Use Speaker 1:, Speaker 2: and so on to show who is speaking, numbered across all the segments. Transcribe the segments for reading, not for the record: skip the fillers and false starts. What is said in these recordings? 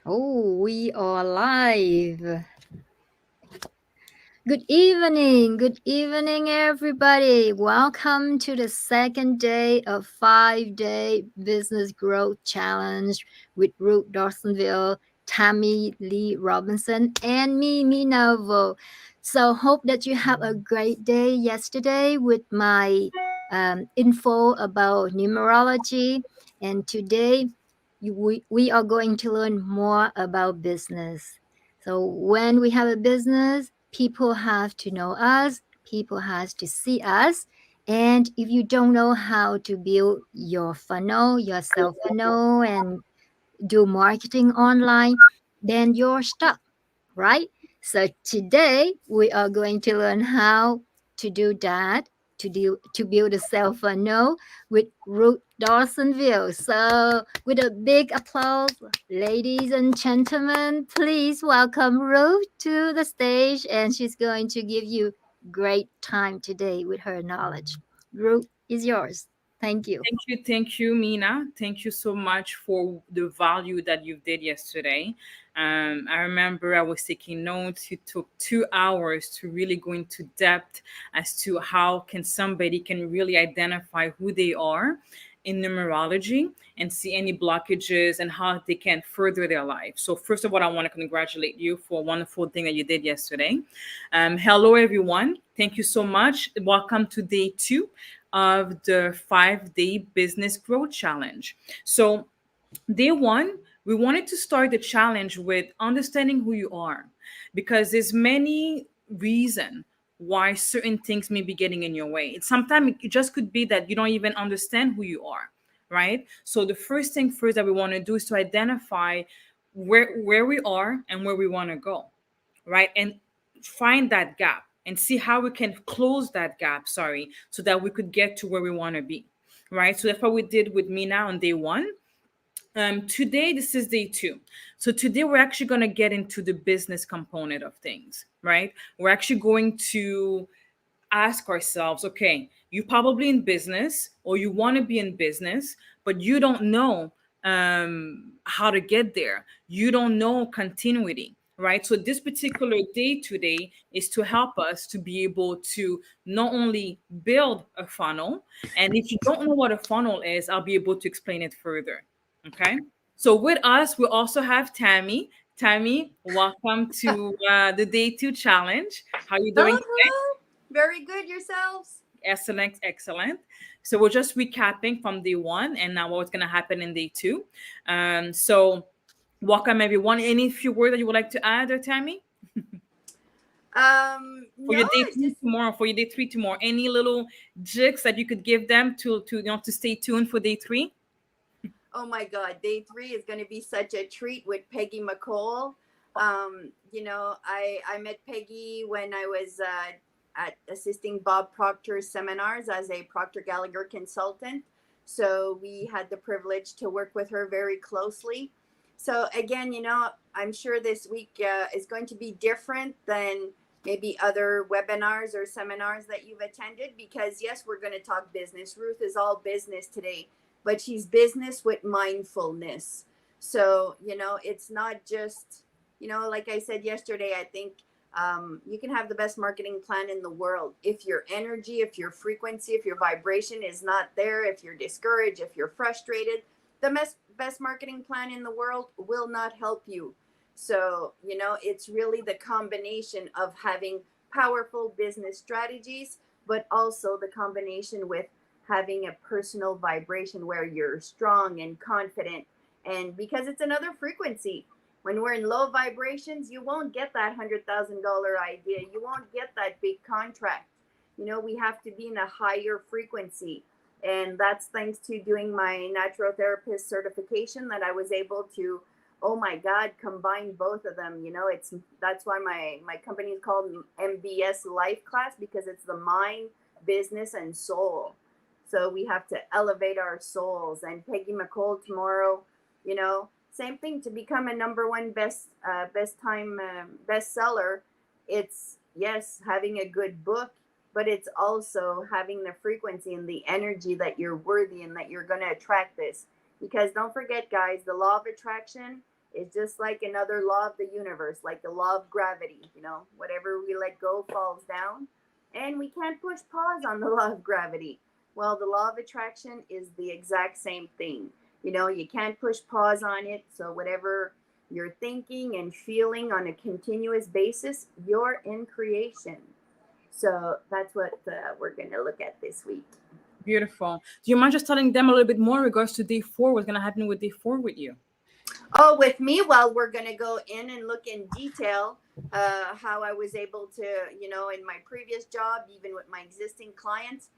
Speaker 1: Oh, we are live. Good evening, everybody. Welcome to the second day of 5-day business growth challenge with Ruth Dorsainville, Tammy Lee Robinson, and me, Mina Vo. So, hope that you have a great day yesterday with my info about numerology, and today we are going to learn more about business. So when we have a business, people have to know us, people has to see us. And if you don't know how to build your funnel, your self funnel, and do marketing online, then you're stuck, right? So today we are going to learn how to do that, to build a self funnel with Ruth Dawsonville. So with a big applause, ladies and gentlemen, please welcome Ruth to the stage, and she's going to give you great time today with her knowledge. Ruth is yours. Thank you.
Speaker 2: Thank you, Mina. Thank you so much for the value that you did yesterday. I remember I was taking notes. You took 2 hours to really go into depth as to how can somebody can really identify who they are in numerology and see any blockages and how they can further their life. So first of all, I want to congratulate you for a wonderful thing that you did yesterday. Hello, everyone. Thank you so much. Welcome to day two of the 5-day business growth challenge. So, day one, we wanted to start the challenge with understanding who you are because there's many reasons why certain things may be getting in your way. Sometimes it just could be that you don't even understand who you are, right? So the first thing first that we want to do is to identify where we are and where we want to go, right? And find that gap and see how we can close that gap, sorry, so that we could get to where we want to be, right? So that's what we did with me now on day one. Today, this is day two. So today we're actually going to get into the business component of things, right? We're actually going to ask ourselves, okay, you're probably in business or you want to be in business, but you don't know how to get there. You don't know continuity, right? So this particular day today is to help us to be able to not only build a funnel, and if you don't know what a funnel is, I'll be able to explain it further. Okay. So with us, we also have Tammy. Tammy, welcome to the day two challenge. How are you
Speaker 3: Hello,
Speaker 2: doing today?
Speaker 3: hello. Very good yourselves.
Speaker 2: Excellent, excellent. So we're just recapping from day one and now what's going to happen in day two. So welcome everyone. Any few words that you would like to add, Tammy, for
Speaker 3: No,
Speaker 2: your day
Speaker 3: it's
Speaker 2: three
Speaker 3: just
Speaker 2: tomorrow? For your day three tomorrow, any little jigs that you could give them to to stay tuned for day three?
Speaker 3: oh my god, day 3 is going to be such a treat with Peggy McCall. I met Peggy when I was at assisting Bob Proctor's seminars as a Proctor Gallagher consultant. So we had the privilege to work with her very closely. So again, I'm sure this week is going to be different than maybe other webinars or seminars that you've attended because yes, we're going to talk business. Ruth is all business today, but she's business with mindfulness. So, it's not just, like I said yesterday, I think you can have the best marketing plan in the world. If your energy, if your frequency, if your vibration is not there, if you're discouraged, if you're frustrated, the best marketing plan in the world will not help you. So, it's really the combination of having powerful business strategies, but also the combination with having a personal vibration where you're strong and confident. And because it's another frequency, when we're in low vibrations, you won't get that $100,000 idea. You won't get that big contract. We have to be in a higher frequency. And that's thanks to doing my natural therapist certification that I was able to, oh my God, combine both of them. That's why my company is called MBS Life Class, because it's the mind, business, and soul. So we have to elevate our souls. And Peggy McCall tomorrow, same thing, to become a number one bestseller. It's yes, having a good book, but it's also having the frequency and the energy that you're worthy and that you're going to attract this. Because don't forget, guys, the law of attraction It's just like another law of the universe, like the law of gravity. Whatever we let go falls down. And we can't push pause on the law of gravity. Well, the law of attraction is the exact same thing. You can't push pause on it. So, whatever you're thinking and feeling on a continuous basis, you're in creation. So, that's what we're going to look at this week.
Speaker 2: Beautiful. Do you mind just telling them a little bit more in regards to day 4? What's going to happen with day 4 with you?
Speaker 3: Oh, with me? Well, we're going to go in and look in detail how I was able to, in my previous job, even with my existing clients,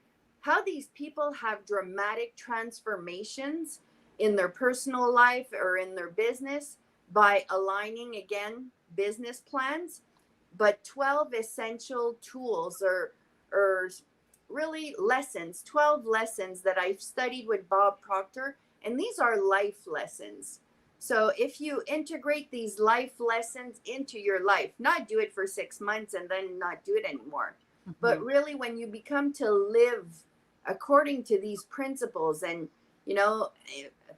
Speaker 3: how these people have dramatic transformations in their personal life or in their business by aligning, again, business plans. But 12 essential tools or really lessons, 12 lessons that I've studied with Bob Proctor. And these are life lessons. So if you integrate these life lessons into your life, not do it for 6 months and then not do it anymore, but really when you become to live according to these principles, and a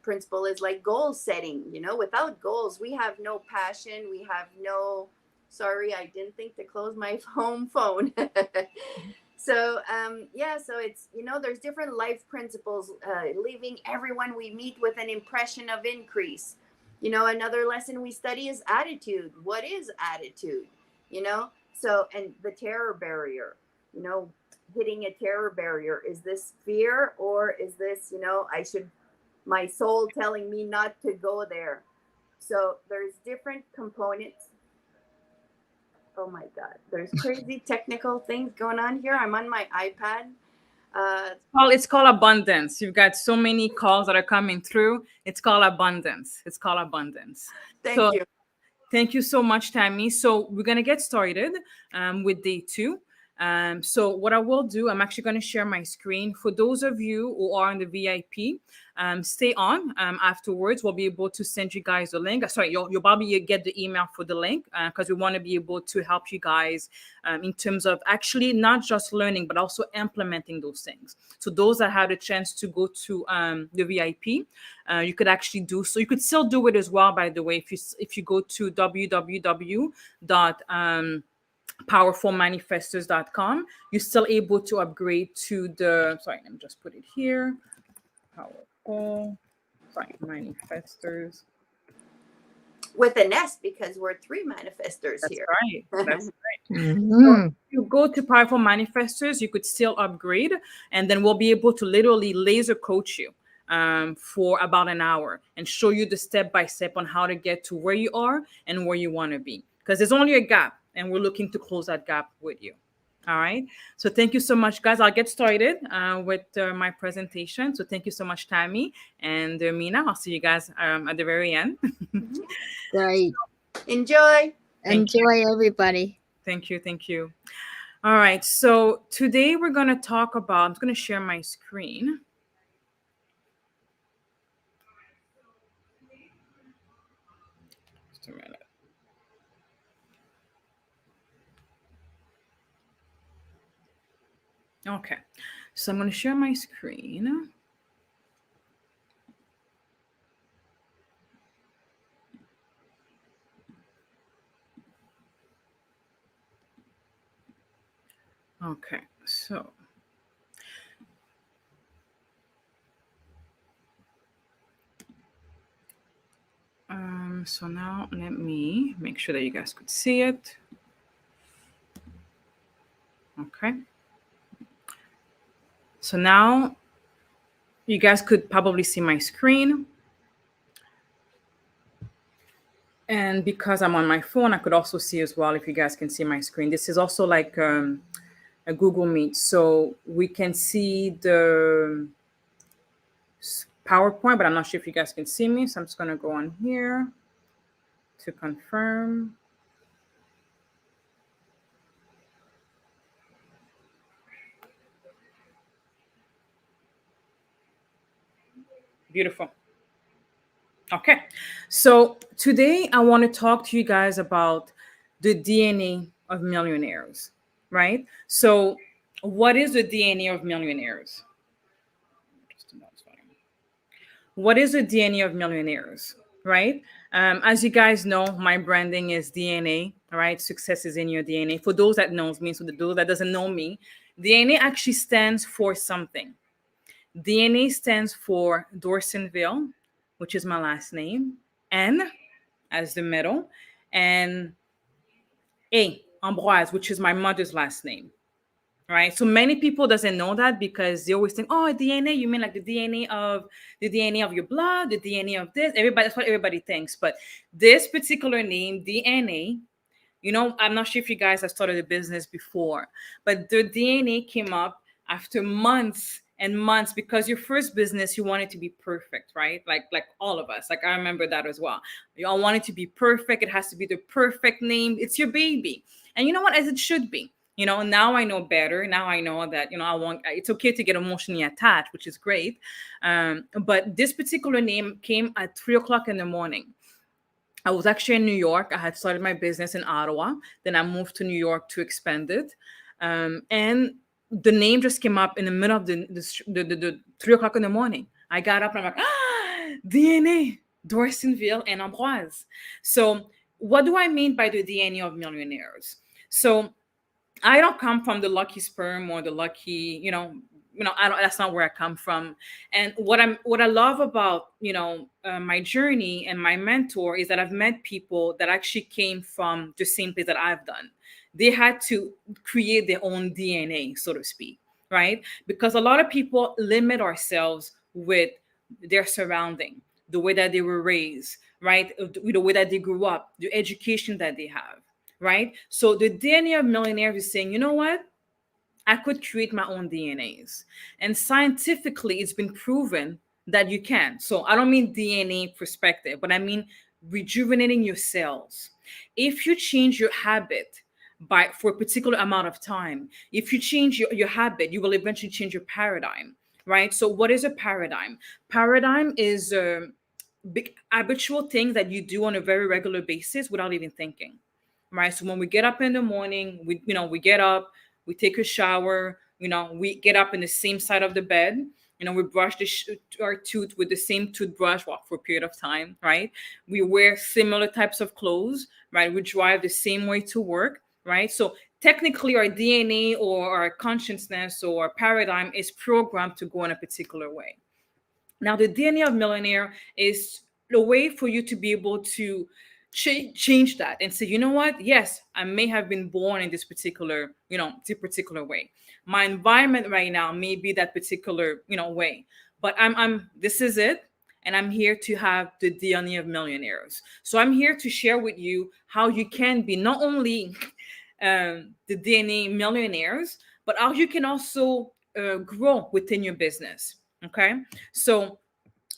Speaker 3: principle is like goal setting. Without goals, we have no passion, we have no, sorry, I didn't think to close my home phone. So so it's, there's different life principles, leaving everyone we meet with an impression of increase. Another lesson we study is attitude. What is attitude? So, and the terror barrier, hitting a terror barrier. Is this fear, or is this, my soul telling me not to go there? So there's different components. Oh my God, there's crazy technical things going on here. I'm on my iPad.
Speaker 2: It's called abundance. You've got so many calls that are coming through. It's called abundance.
Speaker 3: Thank you.
Speaker 2: Thank you so much, Tammy. So we're going to get started with day 2. So what I will do, I'm actually going to share my screen. For those of you who are in the VIP, stay on. Afterwards, we'll be able to send you guys a link. Sorry, you'll probably get the email for the link because we want to be able to help you guys in terms of actually not just learning, but also implementing those things. So those that had a chance to go to the VIP, you could actually do so. You could still do it as well, by the way, if you go to www.powerfulmanifestors.com, you're still able to upgrade to the, sorry, let me just put it here. Manifestors.
Speaker 3: With an S, because we're 3 manifestors
Speaker 2: That's
Speaker 3: here.
Speaker 2: Right. That's right.
Speaker 1: Mm-hmm.
Speaker 2: So if you go to Powerful Manifestors, you could still upgrade, and then we'll be able to literally laser coach you for about an hour and show you the step by step on how to get to where you are and where you want to be. Because there's only a gap, and we're looking to close that gap with you. All right. So thank you so much, guys. I'll get started with my presentation. So thank you so much, Tammy and Mina. I'll see you guys at the very end.
Speaker 1: Great.
Speaker 3: Enjoy.
Speaker 1: Enjoy, everybody.
Speaker 2: Thank you. Thank you. All right. So today we're going to talk about, I'm going to share my screen. Just a minute. Okay. So I'm going to share my screen. Okay. So now let me make sure that you guys could see it. Okay. So now you guys could probably see my screen. And because I'm on my phone, I could also see as well if you guys can see my screen. This is also like a Google Meet. So we can see the PowerPoint, but I'm not sure if you guys can see me. So I'm just going to go on here to confirm. Beautiful. Okay. So today I want to talk to you guys about the DNA of millionaires, right? So what is the DNA of millionaires? What is the DNA of millionaires, right? As you guys know, my branding is DNA, right? Success is in your DNA. For those that knows me, so those that doesn't know me, DNA actually stands for something. DNA stands for Dorsainville, which is my last name, N as the middle, and A, Ambroise, which is my mother's last name, right? So many people doesn't know that because they always think, oh, DNA, you mean like the DNA of your blood, the DNA of this. Everybody, that's what everybody thinks. But this particular name, DNA, I'm not sure if you guys have started a business before, but the DNA came up after months and months because your first business, you want it to be perfect, right? Like all of us. Like I remember that as well. You all want it to be perfect. It has to be the perfect name. It's your baby. And you know what? As it should be. Now I know better. Now I know that, it's okay to get emotionally attached, which is great. But this particular name came at 3 o'clock in the morning. I was actually in New York. I had started my business in Ottawa. Then I moved to New York to expand it. And the name just came up in the middle of the 3 o'clock in the morning. I got up and I'm like, DNA, Dorsainville and Ambroise. So, what do I mean by the DNA of millionaires? So, I don't come from the lucky sperm or the lucky, I don't. That's not where I come from. And what I love about my journey and my mentor is that I've met people that actually came from the same place that I've done. They had to create their own DNA, so to speak, right? Because a lot of people limit ourselves with their surrounding, the way that they were raised, right? The way that they grew up, the education that they have, right? So the DNA of millionaires is saying, you know what? I could create my own DNAs. And scientifically, it's been proven that you can. So I don't mean DNA perspective, but I mean rejuvenating your cells. If you change your habit for a particular amount of time, if you change your habit, you will eventually change your paradigm, right? So what is a paradigm? Paradigm is a big habitual thing that you do on a very regular basis without even thinking, right? So when we get up in the morning, we get up, we take a shower, we get up in the same side of the bed, we brush our tooth with the same toothbrush, well, for a period of time, right? We wear similar types of clothes, right? We drive the same way to work, right? So technically our DNA or our consciousness or our paradigm is programmed to go in a particular way. Now, the DNA of millionaire is a way for you to be able to change that and say, you know what? Yes, I may have been born in this particular way. My environment right now may be that particular, way, but this is it. And I'm here to have the DNA of millionaires. So I'm here to share with you how you can be not only the DNA millionaires, but how you can also grow within your business. Okay. So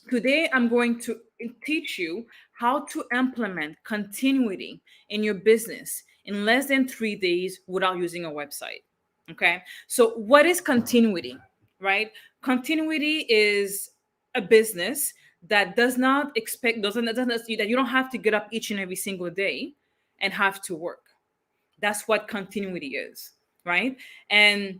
Speaker 2: today I'm going to teach you how to implement continuity in your business in less than 3 days without using a website. Okay. So what is continuity, right? Continuity is a business that does not expect, doesn't that you don't have to get up each and every single day and have to work. That's what continuity is, right? And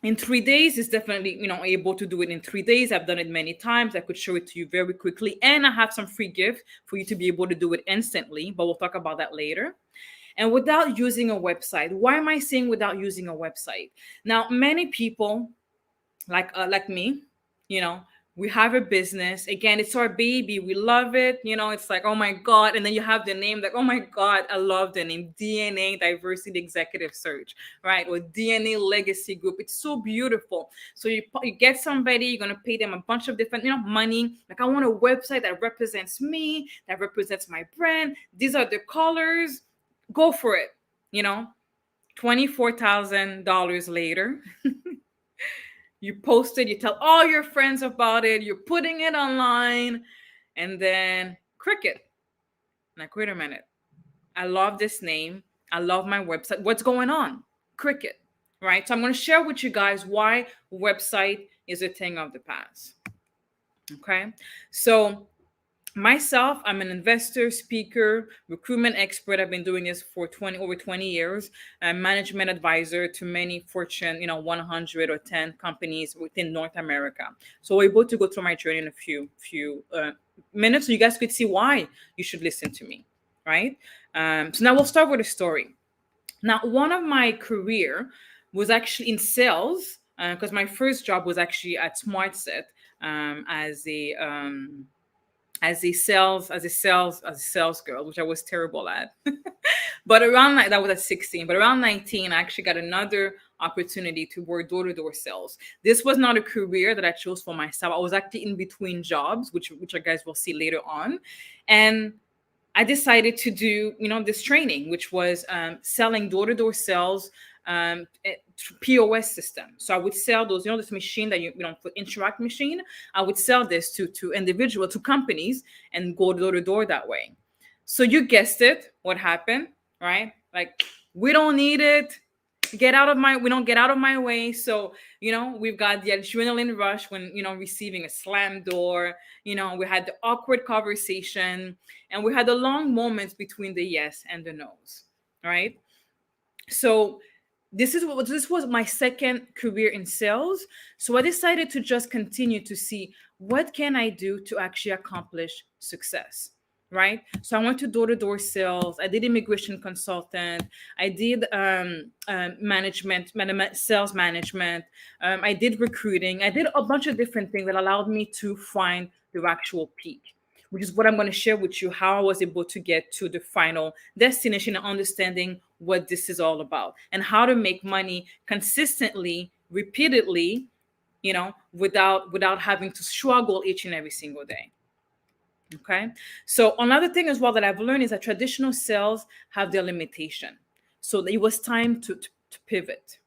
Speaker 2: in 3 days is definitely able to do it in 3 days. I've done it many times. I could show it to you very quickly, and I have some free gift for you to be able to do it instantly, but we'll talk about that later. And without using a website. Why am I saying without using a website? Now, many people like me, you know, we have a business. Again, it's our baby. We love it. It's like, oh my God. And then you have the name, like, oh my God, I love the name DNA Diversity Executive Search, right? Or DNA Legacy Group. It's so beautiful. So you get somebody, you're going to pay them a bunch of different, money. Like, I want a website that represents me, that represents my brand. These are the colors. Go for it. $24,000 later. You post it, you tell all your friends about it, you're putting it online, and then cricket. Like, wait a minute. I love this name. I love my website. What's going on? Cricket, right? So I'm going to share with you guys why website is a thing of the past. Okay. So myself, I'm an investor, speaker, recruitment expert. I've been doing this for over 20 years. I'm management advisor to many Fortune, 100 or 10 companies within North America. So we're able to go through my journey in a few minutes so you guys could see why you should listen to me, right? So now we'll start with a story. Now, one of my career was actually in sales because my first job was actually at SmartSet as a sales girl, which I was terrible at. But around like that was at 16. But around 19, I actually got another opportunity to work door-to-door sales. This was not a career that I chose for myself. I was actually in between jobs, which you guys will see later on. And I decided to do, this training, which was selling door-to-door sales, POS system. So I would sell those, this machine that for Interact machine. I would sell this to individual, to companies, and go door to door that way. So you guessed it, what happened, right? Like, we don't need it. We don't get out of my way. So, we've got the adrenaline rush when, receiving a slam door, we had the awkward conversation, and we had the long moments between the yes and the no's, right? So this was my second career in sales. So I decided to just continue to see what can I do to actually accomplish success, right? So I went to door-to-door sales. I did immigration consultant. I did sales management. I did recruiting. I did a bunch of different things that allowed me to find the actual peak, which is what I'm going to share with you, how I was able to get to the final destination and understanding what this is all about and how to make money consistently, repeatedly, without having to struggle each and every single day. Okay. So another thing as well that I've learned is that traditional sales have their limitation. So it was time to pivot.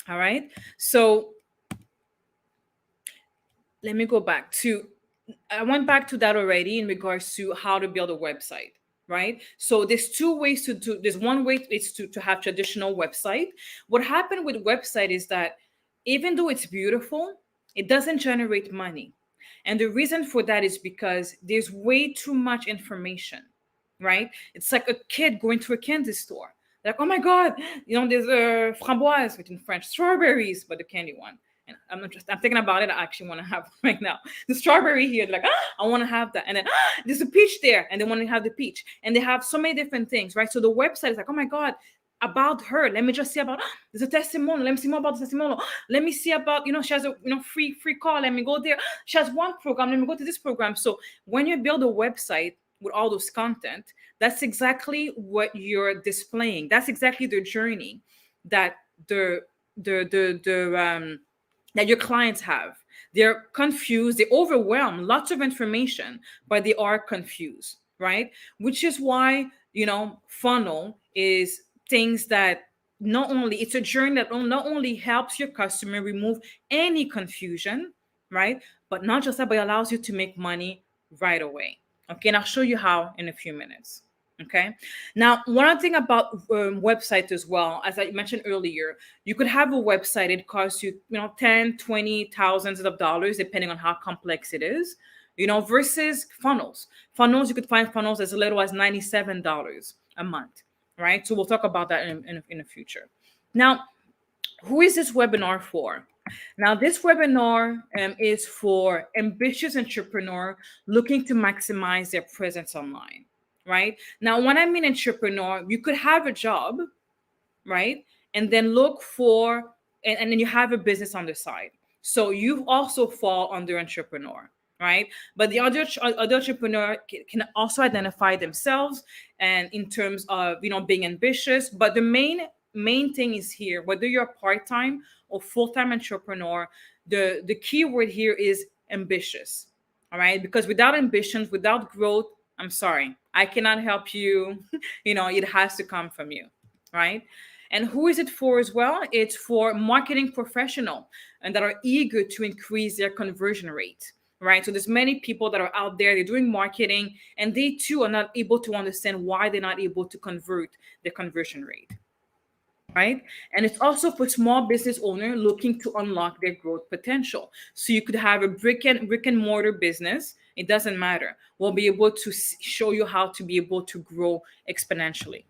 Speaker 2: All right. So let me go back to, I went back to that already in regards to how to build a website, right? So there's two ways to do. There's one way is to have traditional website. What happened with website is that even though it's beautiful, it doesn't generate money. And the reason for that is because there's way too much information, right? It's like a kid going to a candy store. Like, oh my God, there's a framboise, which in French, strawberries, but the candy one. And I'm thinking about it. I actually want to have right now the strawberry here. They're like, I want to have that. And then there's a peach there. And they want to have the peach. And they have so many different things, right? So the website is like, oh my God, about her. Let me just see about, there's a testimonial. Let me see more about the testimonial. Let me see about, she has a free call. Let me go there. She has one program. Let me go to this program. So when you build a website with all those content, that's exactly what you're displaying. That's exactly the journey that that your clients have. They're confused, they're overwhelmed, lots of information, but they are confused, right? Which is why, funnel is things that it's a journey that not only helps your customer remove any confusion, right? But not just that, but it allows you to make money right away. Okay, and I'll show you how in a few minutes. Okay. Now, one thing about websites as well, as I mentioned earlier, you could have a website. It costs you, 10, 20, thousands of dollars, depending on how complex it is, versus funnels. Funnels, you could find funnels as little as $97 a month, right? So we'll talk about that in the future. Now, who is this webinar for? Now, this webinar is for ambitious entrepreneur looking to maximize their presence online. Right? Now, when I mean entrepreneur, you could have a job, right? And then look for, and then you have a business on the side. So you also fall under entrepreneur, right? But the other entrepreneur can also identify themselves and in terms of, being ambitious. But the main thing is here, whether you're a part-time or full-time entrepreneur, the key word here is ambitious. All right. Because without ambitions, without growth, I'm sorry, I cannot help you. It has to come from you, right? And who is it for as well? It's for marketing professionals and that are eager to increase their conversion rate, right? So there's many people that are out there, they're doing marketing, and they too are not able to understand why they're not able to convert their conversion rate, right? And it's also for small business owner looking to unlock their growth potential. So you could have a brick and mortar business. It doesn't matter. We'll be able to show you how to be able to grow exponentially.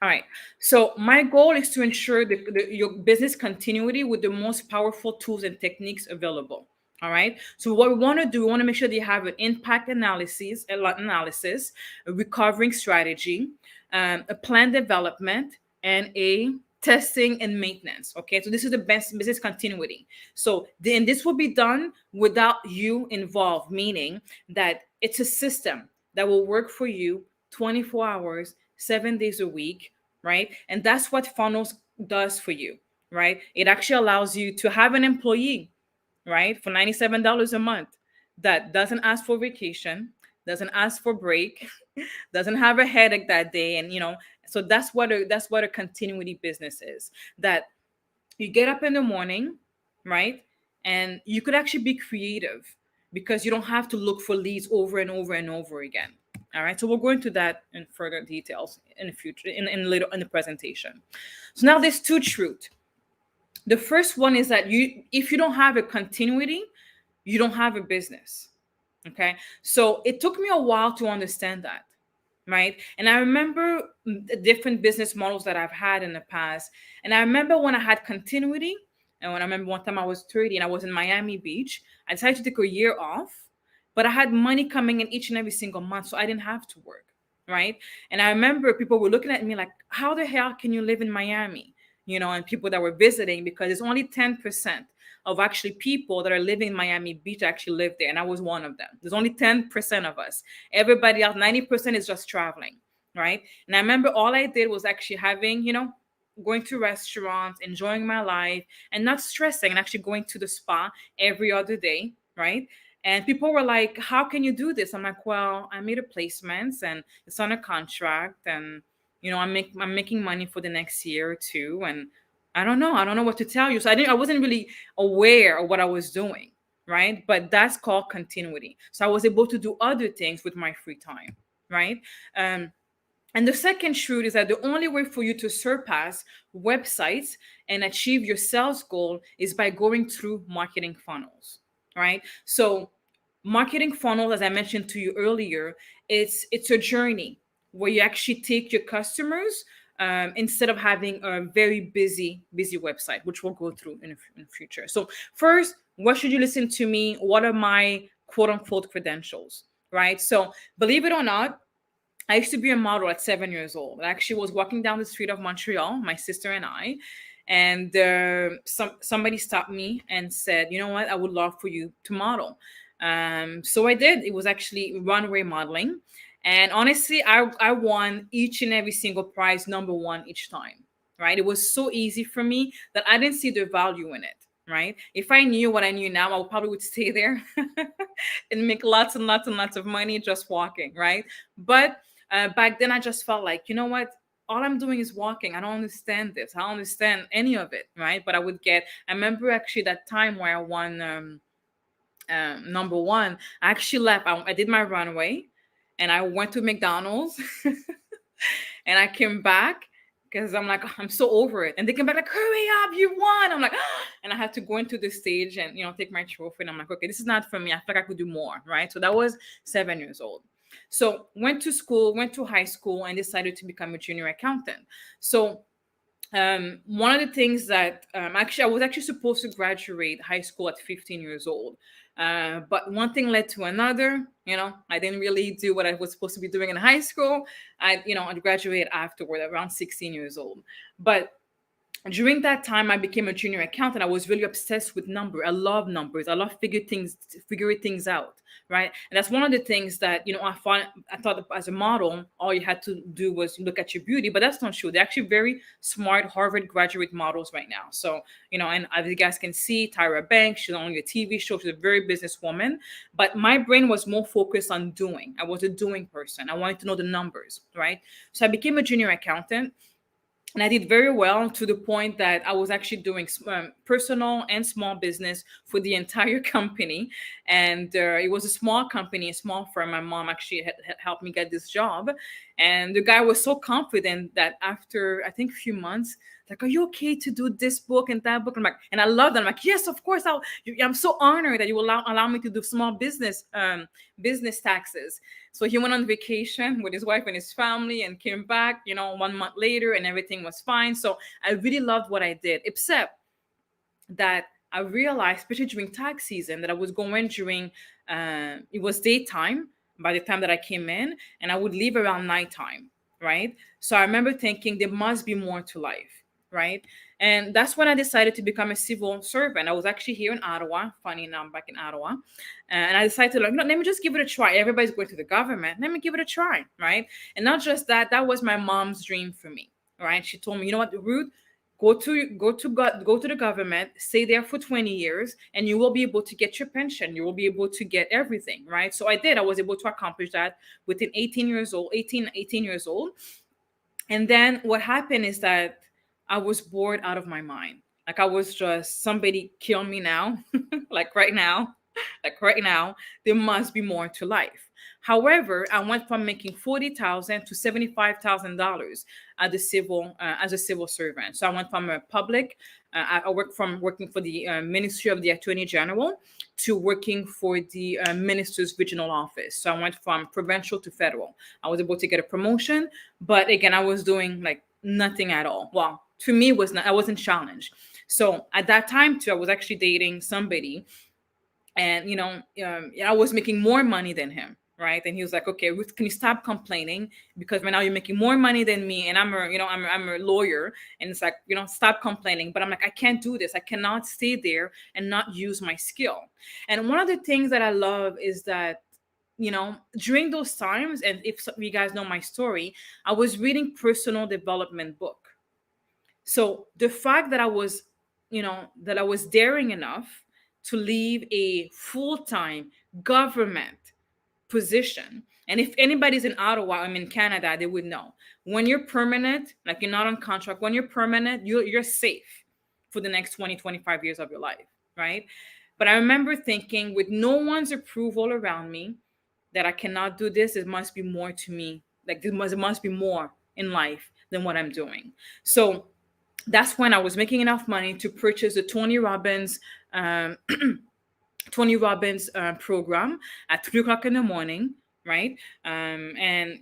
Speaker 2: All right. So my goal is to ensure your business continuity with the most powerful tools and techniques available. All right. So what we want to do, we want to make sure that you have an impact analysis, a recovering strategy, a plan development, and a testing and maintenance. Okay. So this is the best business continuity. So then this will be done without you involved, meaning that it's a system that will work for you 24 hours, 7 days a week. Right. And that's what Funnels does for you. Right. It actually allows you to have an employee, right, for $97 a month that doesn't ask for vacation, doesn't ask for break, doesn't have a headache that day, and so that's what a continuity business is. That you get up in the morning, right, and you could actually be creative because you don't have to look for leads over and over and over again. All right, so we'll go into that in further details in the future, in later in the presentation. So now there's two truths. The first one is that if you don't have a continuity, you don't have a business. Okay. So it took me a while to understand that. Right. And I remember the different business models that I've had in the past. And I remember when I had continuity, and when I remember one time I was 30 and I was in Miami Beach, I decided to take a year off, but I had money coming in each and every single month. So I didn't have to work. Right. And I remember people were looking at me like, how the hell can you live in Miami? And people that were visiting, because it's only 10% of actually people that are living in Miami Beach actually live there. And I was one of them. There's only 10% of us. Everybody else, 90% is just traveling, right? And I remember all I did was actually having, going to restaurants, enjoying my life, and not stressing, and actually going to the spa every other day, right? And people were like, how can you do this? I'm like, well, I made a placements and it's on a contract, and I'm making money for the next year or two, and I don't know what to tell you. So I wasn't really aware of what I was doing, right? But that's called continuity. So I was able to do other things with my free time, right? And the second truth is that the only way for you to surpass websites and achieve your sales goal is by going through marketing funnels, right? So marketing funnels, as I mentioned to you earlier, it's a journey where you actually take your customers, instead of having a very busy website, which we'll go through in the future. So first, what should you listen to me? What are my quote unquote credentials, right? So believe it or not, I used to be a model at 7 years old. I actually was walking down the street of Montreal, my sister and I, and somebody stopped me and said, you know what, I would love for you to model. So I did. It was actually runway modeling. And honestly, I won each and every single prize, number one each time, right? It was so easy for me that I didn't see the value in it, right? If I knew what I knew now, I probably would stay there and make lots and lots and lots of money just walking, right? But back then I just felt like, you know what? All I'm doing is walking. I don't understand this. I don't understand any of it, right? But I remember actually that time where I won number one. I actually left. I did my runway and I went to McDonald's and I came back because I'm like, I'm so over it. And they came back like, hurry up, you won. I'm like, and I had to go into the stage and, take my trophy. And I'm like, okay, this is not for me. I feel like I could do more, right? So that was 7 years old. So went to school, went to high school, and decided to become a junior accountant. So one of the things that actually I was actually supposed to graduate high school at 15 years old. But one thing led to another. I didn't really do what I was supposed to be doing in high school. I graduated afterward, around 16 years old. But during that time, I became a junior accountant. I was really obsessed with numbers. I love numbers. I love figuring things out, right? And that's one of the things that I thought as a model, all you had to do was look at your beauty, but that's not true. They're actually very smart Harvard graduate models right now. So and as you guys can see, Tyra Banks, she's on a TV show. She's a very businesswoman. But my brain was more focused on doing. I was a doing person. I wanted to know the numbers, right? So I became a junior accountant. And I did very well, to the point that I was actually doing personal and small business for the entire company. And it was a small company, a small firm. My mom actually had helped me get this job. And the guy was so confident that after, I think, a few months, like, are you okay to do this book and that book? I'm like, and I love that. I'm like, yes, of course. I'm so honored that you will allow me to do small business taxes. So he went on vacation with his wife and his family and came back, 1 month later, and everything was fine. So I really loved what I did, except that I realized, especially during tax season, that I was going during, it was daytime by the time that I came in, and I would leave around nighttime, right? So I remember thinking there must be more to life, right? And that's when I decided to become a civil servant. I was actually here in Ottawa. Funny enough, I'm back in Ottawa. And I decided to, like, no, let me just give it a try. Everybody's going to the government. Let me give it a try, right? And not just that, that was my mom's dream for me, right? She told me, you know what, Ruth, go to the government, stay there for 20 years, and you will be able to get your pension. You will be able to get everything, right? So I did. I was able to accomplish that within 18 years old. And then what happened is that I was bored out of my mind. Like I was just, somebody kill me now, like right now, like right now, there must be more to life. However, I went from making 40,000 to $75,000 as a civil servant. So I went from a public, I worked from working for the Ministry of the Attorney General to working for the minister's regional office. So I went from provincial to federal. I was able to get a promotion, but again, I was doing like nothing at all. Well, to me, was not, I wasn't challenged. So at that time too, I was actually dating somebody, and I was making more money than him, right? And he was like, okay, Ruth, can you stop complaining, because right now you're making more money than me, and I'm a lawyer, and it's like, stop complaining. But I'm like, I can't do this. I cannot stay there and not use my skill. And one of the things that I love is that, during those times, and if some of you guys know my story, I was reading personal development book. So the fact that I was daring enough to leave a full-time government position. And if anybody's in Ottawa, I'm in Canada, they would know. When you're permanent, like you're not on contract, when you're permanent, you're safe for the next 20, 25 years of your life, right? But I remember thinking, with no one's approval around me, that I cannot do this. It must be more to me. Like it must be more in life than what I'm doing. So that's when I was making enough money to purchase the um, Tony Robbins program at 3 o'clock in the morning, right? And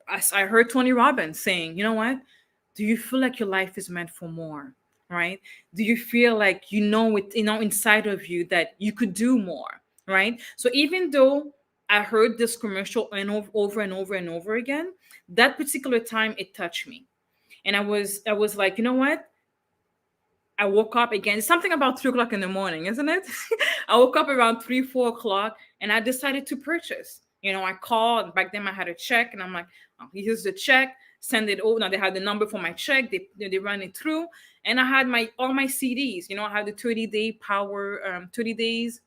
Speaker 2: as I heard Tony Robbins saying, you know what? Do you feel like your life is meant for more, right? Do you feel like inside of you that you could do more, right? So even though I heard this commercial over and over and over again, that particular time it touched me, and I was like, you know what? I woke up again. It's something about 3 o'clock in the morning, isn't it? I woke up around 3, 4 o'clock, and I decided to purchase. I called. Back then I had a check, and I'm like, oh, here's the check. Send it over. Now they had the number for my check. They ran it through, and I had all my CDs. I had the 30-day power, 30 days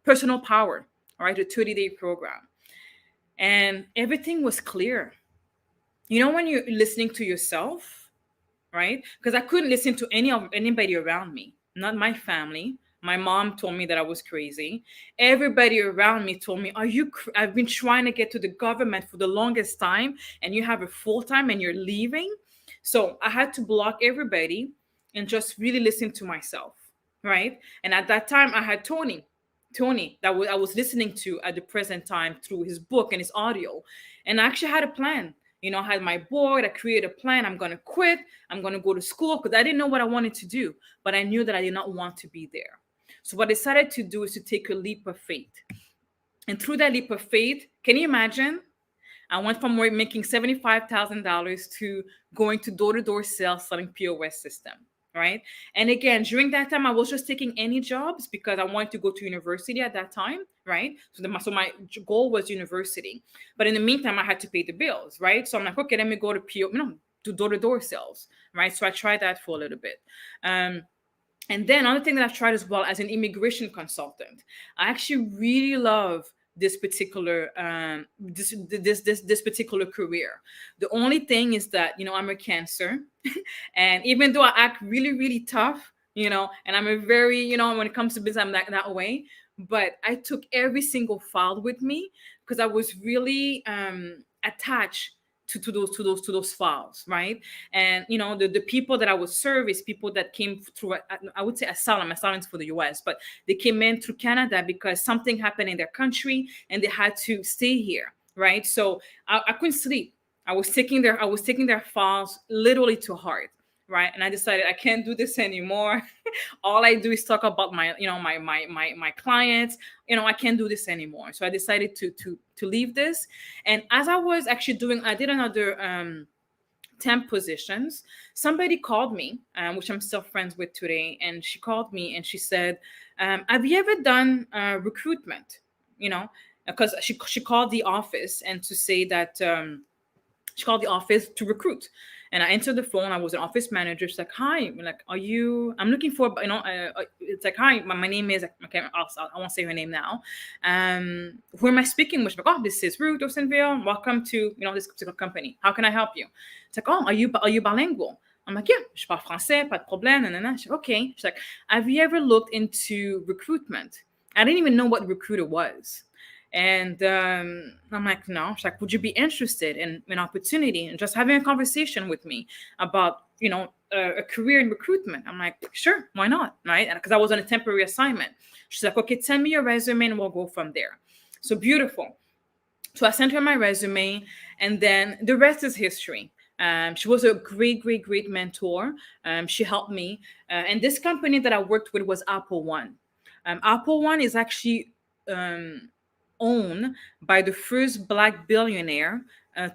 Speaker 2: personal power. All right, the 30-day program, and everything was clear. When you're listening to yourself, right? Because I couldn't listen to anybody around me, not my family. My mom told me that I was crazy. Everybody around me told me, I've been trying to get to the government for the longest time, and you have a full time and you're leaving. So I had to block everybody and just really listen to myself, right? And at that time, I had Tony that I was listening to at the present time through his book and his audio. And I actually had a plan. I had my board. I created a plan. I'm going to quit. I'm going to go to school, because I didn't know what I wanted to do, but I knew that I did not want to be there. So what I decided to do is to take a leap of faith. And through that leap of faith, can you imagine? I went from making $75,000 to going to door-to-door sales, selling POS system, right? And again, during that time, I was just taking any jobs because I wanted to go to university at that time, right? So my goal was university. But in the meantime, I had to pay the bills, right? So I'm like, okay, let me go to door-to-door sales, right? So I tried that for a little bit. And then another thing that I've tried as well as an immigration consultant, I actually really love this particular this particular career. The only thing is that I'm a Cancer, and even though I act really really tough, and I'm a very when it comes to business I'm that way, but I took every single file with me because I was really attached to those files, right? And the people that I would serve is people that came through, I would say asylum is for the US, but they came in through Canada because something happened in their country and they had to stay here, right? So I couldn't sleep. I was taking their files literally to heart, right? And I decided I can't do this anymore. All I do is talk about my, my clients. I can't do this anymore. So I decided to leave this. And as I was actually doing, I did another temp positions. Somebody called me, which I'm still friends with today, and she called me and she said, "Have you ever done recruitment?" Because she called the office and to say that. She called the office to recruit, and I answered the phone. I was an office manager. She's like, "Hi, I'm like, are you? I'm looking for, it's like, hi, my name is, okay, I won't say her name now. Who am I speaking with?" She's like, "Oh, this is Ruth Dorsainville. Welcome to, this particular company. How can I help you?" It's like, "Oh, are you bilingual?" I'm like, "Yeah, je parle français, pas de problème." And she's like, "Okay." She's like, "Have you ever looked into recruitment?" I didn't even know what recruiter was. And I'm like, "No." She's like, "Would you be interested in an opportunity and just having a conversation with me about, a career in recruitment?" I'm like, "Sure, why not?" Right? Because I was on a temporary assignment. She's like, "Okay, send me your resume and we'll go from there." So beautiful. So I sent her my resume, and then the rest is history. She was a great, great, great mentor. She helped me. And this company that I worked with was Apple One. Apple One is actually um, owned by the first Black billionaire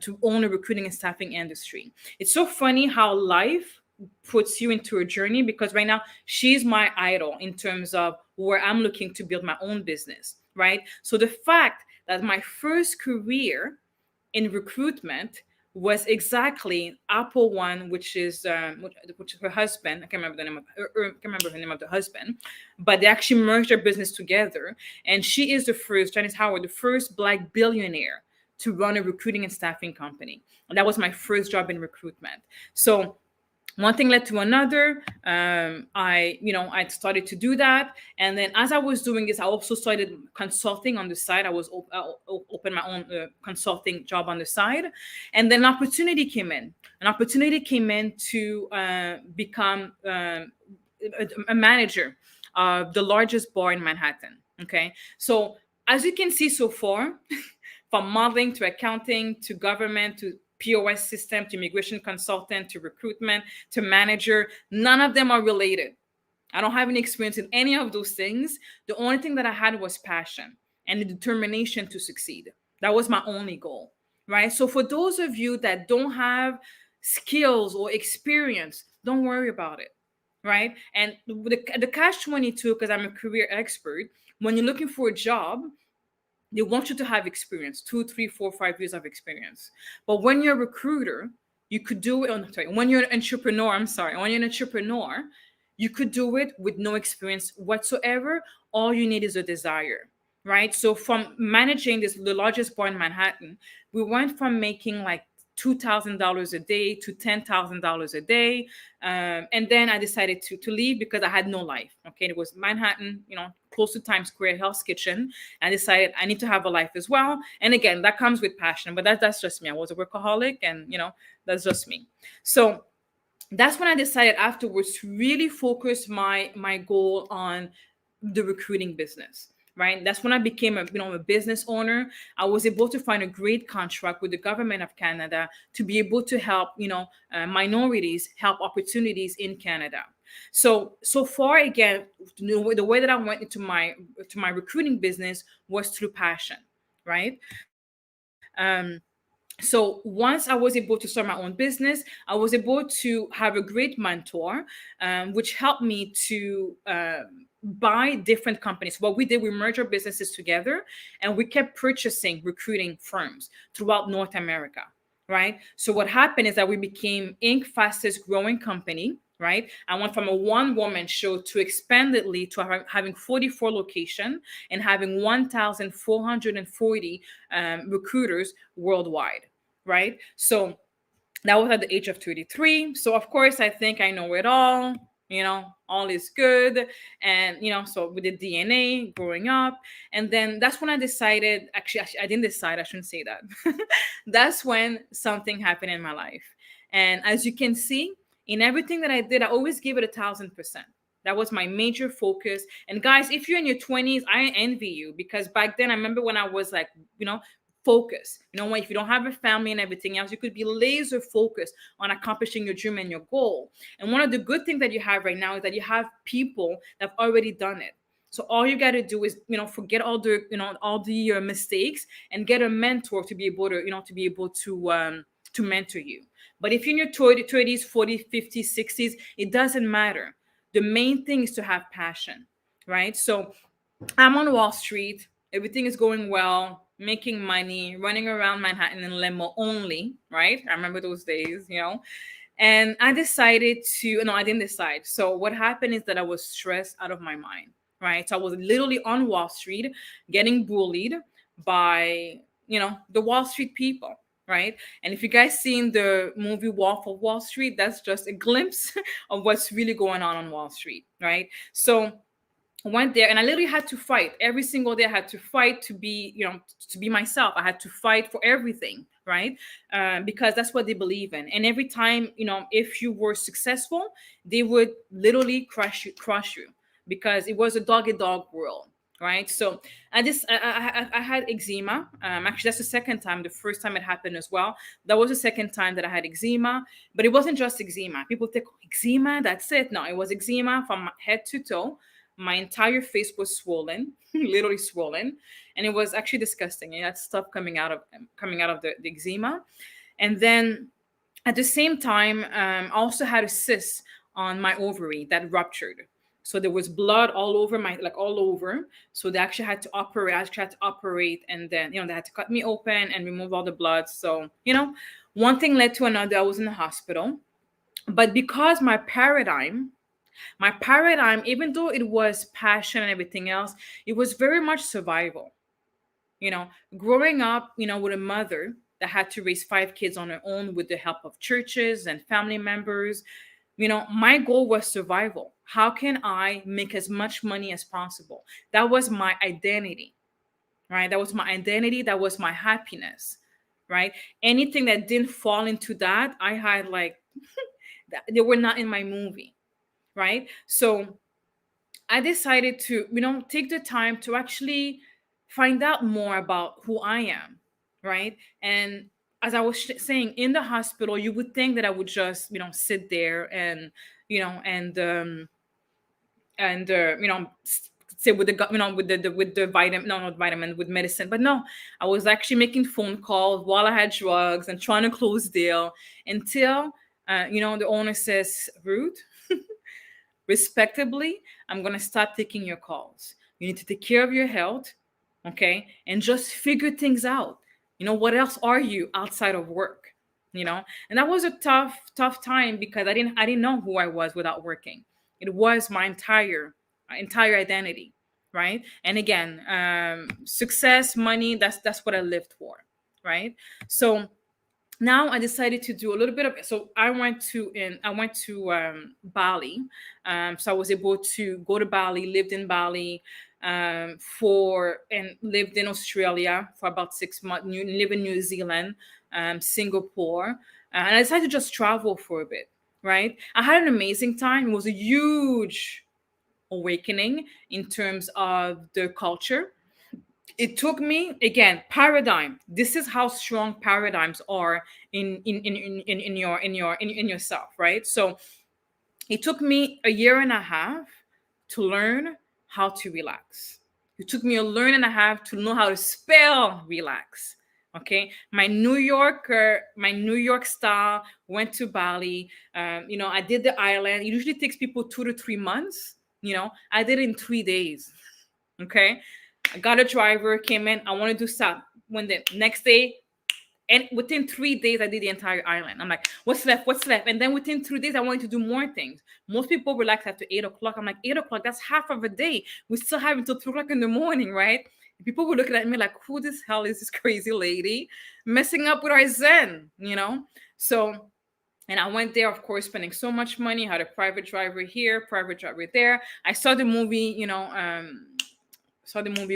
Speaker 2: to own a recruiting and staffing industry. It's so funny how life puts you into a journey, because right now she's my idol in terms of where I'm looking to build my own business, right? So the fact that my first career in recruitment was exactly Apple One, which is her husband. I can't remember the name of can't remember her name of the husband, but they actually merged their business together. And she is the first, Janice Howard, the first Black billionaire to run a recruiting and staffing company. And that was my first job in recruitment. So one thing led to another. I started to do that, and then as I was doing this, I also started consulting on the side. I was open my own consulting job on the side, and then an opportunity came in to become a manager of the largest bar in Manhattan. Okay, so as you can see so far, from modeling to accounting to government to POS system to immigration consultant to recruitment to manager, none of them are related. I don't have any experience in any of those things. The only thing that I had was passion and the determination to succeed. That was my only goal, right? So for those of you that don't have skills or experience, don't worry about it, right? And the catch 22, because I'm a career expert, when you're looking for a job, they want you to have experience, 2, 3, 4, 5 years of experience. But when you're a recruiter, you could do it on, sorry, when you're an entrepreneur, when you're an entrepreneur, you could do it with no experience whatsoever. All you need is a desire, right? So from managing the largest bar in Manhattan, we went from making like $2,000 a day to $10,000 a day. And then I decided to leave because I had no life. Okay. It was Manhattan, close to Times Square, Hell's Kitchen. I decided I need to have a life as well. And again, that comes with passion, but that's just me. I was a workaholic, and that's just me. So that's when I decided afterwards to really focus my goal on the recruiting business. Right. That's when I became a business owner. I was able to find a great contract with the government of Canada to be able to help, minorities, help opportunities in Canada. So far, again, the way that I went into my recruiting business was through passion. Right. So once I was able to start my own business, I was able to have a great mentor, which helped me to buy different companies. What we did, we merged our businesses together, and we kept purchasing recruiting firms throughout North America. Right. So what happened is that we became Inc. fastest growing company. Right. I went from a one woman show to expandedly to having 44 locations and having 1,440 recruiters worldwide. Right. So that was at the age of 33. So of course, I think I know it all. All is good. And, so with the DNA growing up. And then that's when I decided, actually, I didn't decide, I shouldn't say that. That's when something happened in my life. And as you can see, in everything that I did, I always give it 1,000%. That was my major focus. And guys, if you're in your 20s, I envy you, because back then I remember when I was like, focus. You know what? If you don't have a family and everything else, you could be laser focused on accomplishing your dream and your goal. And one of the good things that you have right now is that you have people that have already done it. So all you got to do is, forget all the mistakes and get a mentor to be able to mentor you. But if you're in your 30s, 40s, 50s, 60s, it doesn't matter. The main thing is to have passion, right? So I'm on Wall Street. Everything is going well, making money, running around Manhattan in limo only, right? I remember those days. And I decided to, no, I didn't decide. So what happened is that I was stressed out of my mind, right? So I was literally on Wall Street getting bullied by, the Wall Street people, right? And if you guys seen the movie Wolf of Wall Street, that's just a glimpse of what's really going on Wall Street, right? So went there and I literally had to fight every single day. I had to fight to be myself. I had to fight for everything, right? Because that's what they believe in. And every time, if you were successful, they would literally crush you because it was a dog eat dog world, right? So I had eczema. Actually, that's the second time. The first time it happened as well. That was the second time that I had eczema, but it wasn't just eczema. People think eczema, that's it. No, it was eczema from head to toe. My entire face was swollen, literally swollen, and it was actually disgusting. It had stuff coming out of the eczema, and then at the same time, I also had a cyst on my ovary that ruptured. So there was blood all over all over. So they actually had to operate. I actually had to operate, and then they had to cut me open and remove all the blood. So one thing led to another. I was in the hospital, but because my paradigm, even though it was passion and everything else, it was very much survival. Growing up, with a mother that had to raise 5 kids on her own with the help of churches and family members, my goal was survival. How can I make as much money as possible? That was my identity, right? That was my identity. That was my happiness, right? Anything that didn't fall into that, I had they were not in my movie, right? So I decided to, take the time to actually find out more about who I am, right? And as I was saying, in the hospital, you would think that I would just, sit there and, you know, and say with the vitamin, no, not vitamin, with medicine. But no, I was actually making phone calls while I had drugs and trying to close deal until, the owner says, Ruth, respectably, I'm going to stop taking your calls. You need to take care of your health, okay? And just figure things out. What else are you outside of work? And that was a tough time because I didn't know who I was without working. It was my entire identity, right? And again, success, money, that's what I lived for, right? So now I decided to do a little bit of, so I went to Bali. So I was able to go to Bali, lived in Bali, and lived in Australia for about 6 months, live in New Zealand, Singapore, and I decided to just travel for a bit, right? I had an amazing time. It was a huge awakening in terms of the culture. It took me, again, paradigm. This is how strong paradigms are in yourself, right? So it took me a year and a half to learn how to relax. It took me a year and a half to know how to spell relax. Okay, my New York style went to Bali. I did the island. It usually takes people 2 to 3 months. I did it in 3 days. Okay, I got a driver, came in. I want to do South. When the next day, and within 3 days, I did the entire island. I'm like, what's left? What's left? And then within 3 days, I wanted to do more things. Most people relax after 8 o'clock. I'm like, 8 o'clock, that's half of a day. We still have until 2 o'clock in the morning, right? People were looking at me like, who this hell is this crazy lady messing up with our Zen? So, and I went there, of course, spending so much money, had a private driver here, private driver there. I saw the movie,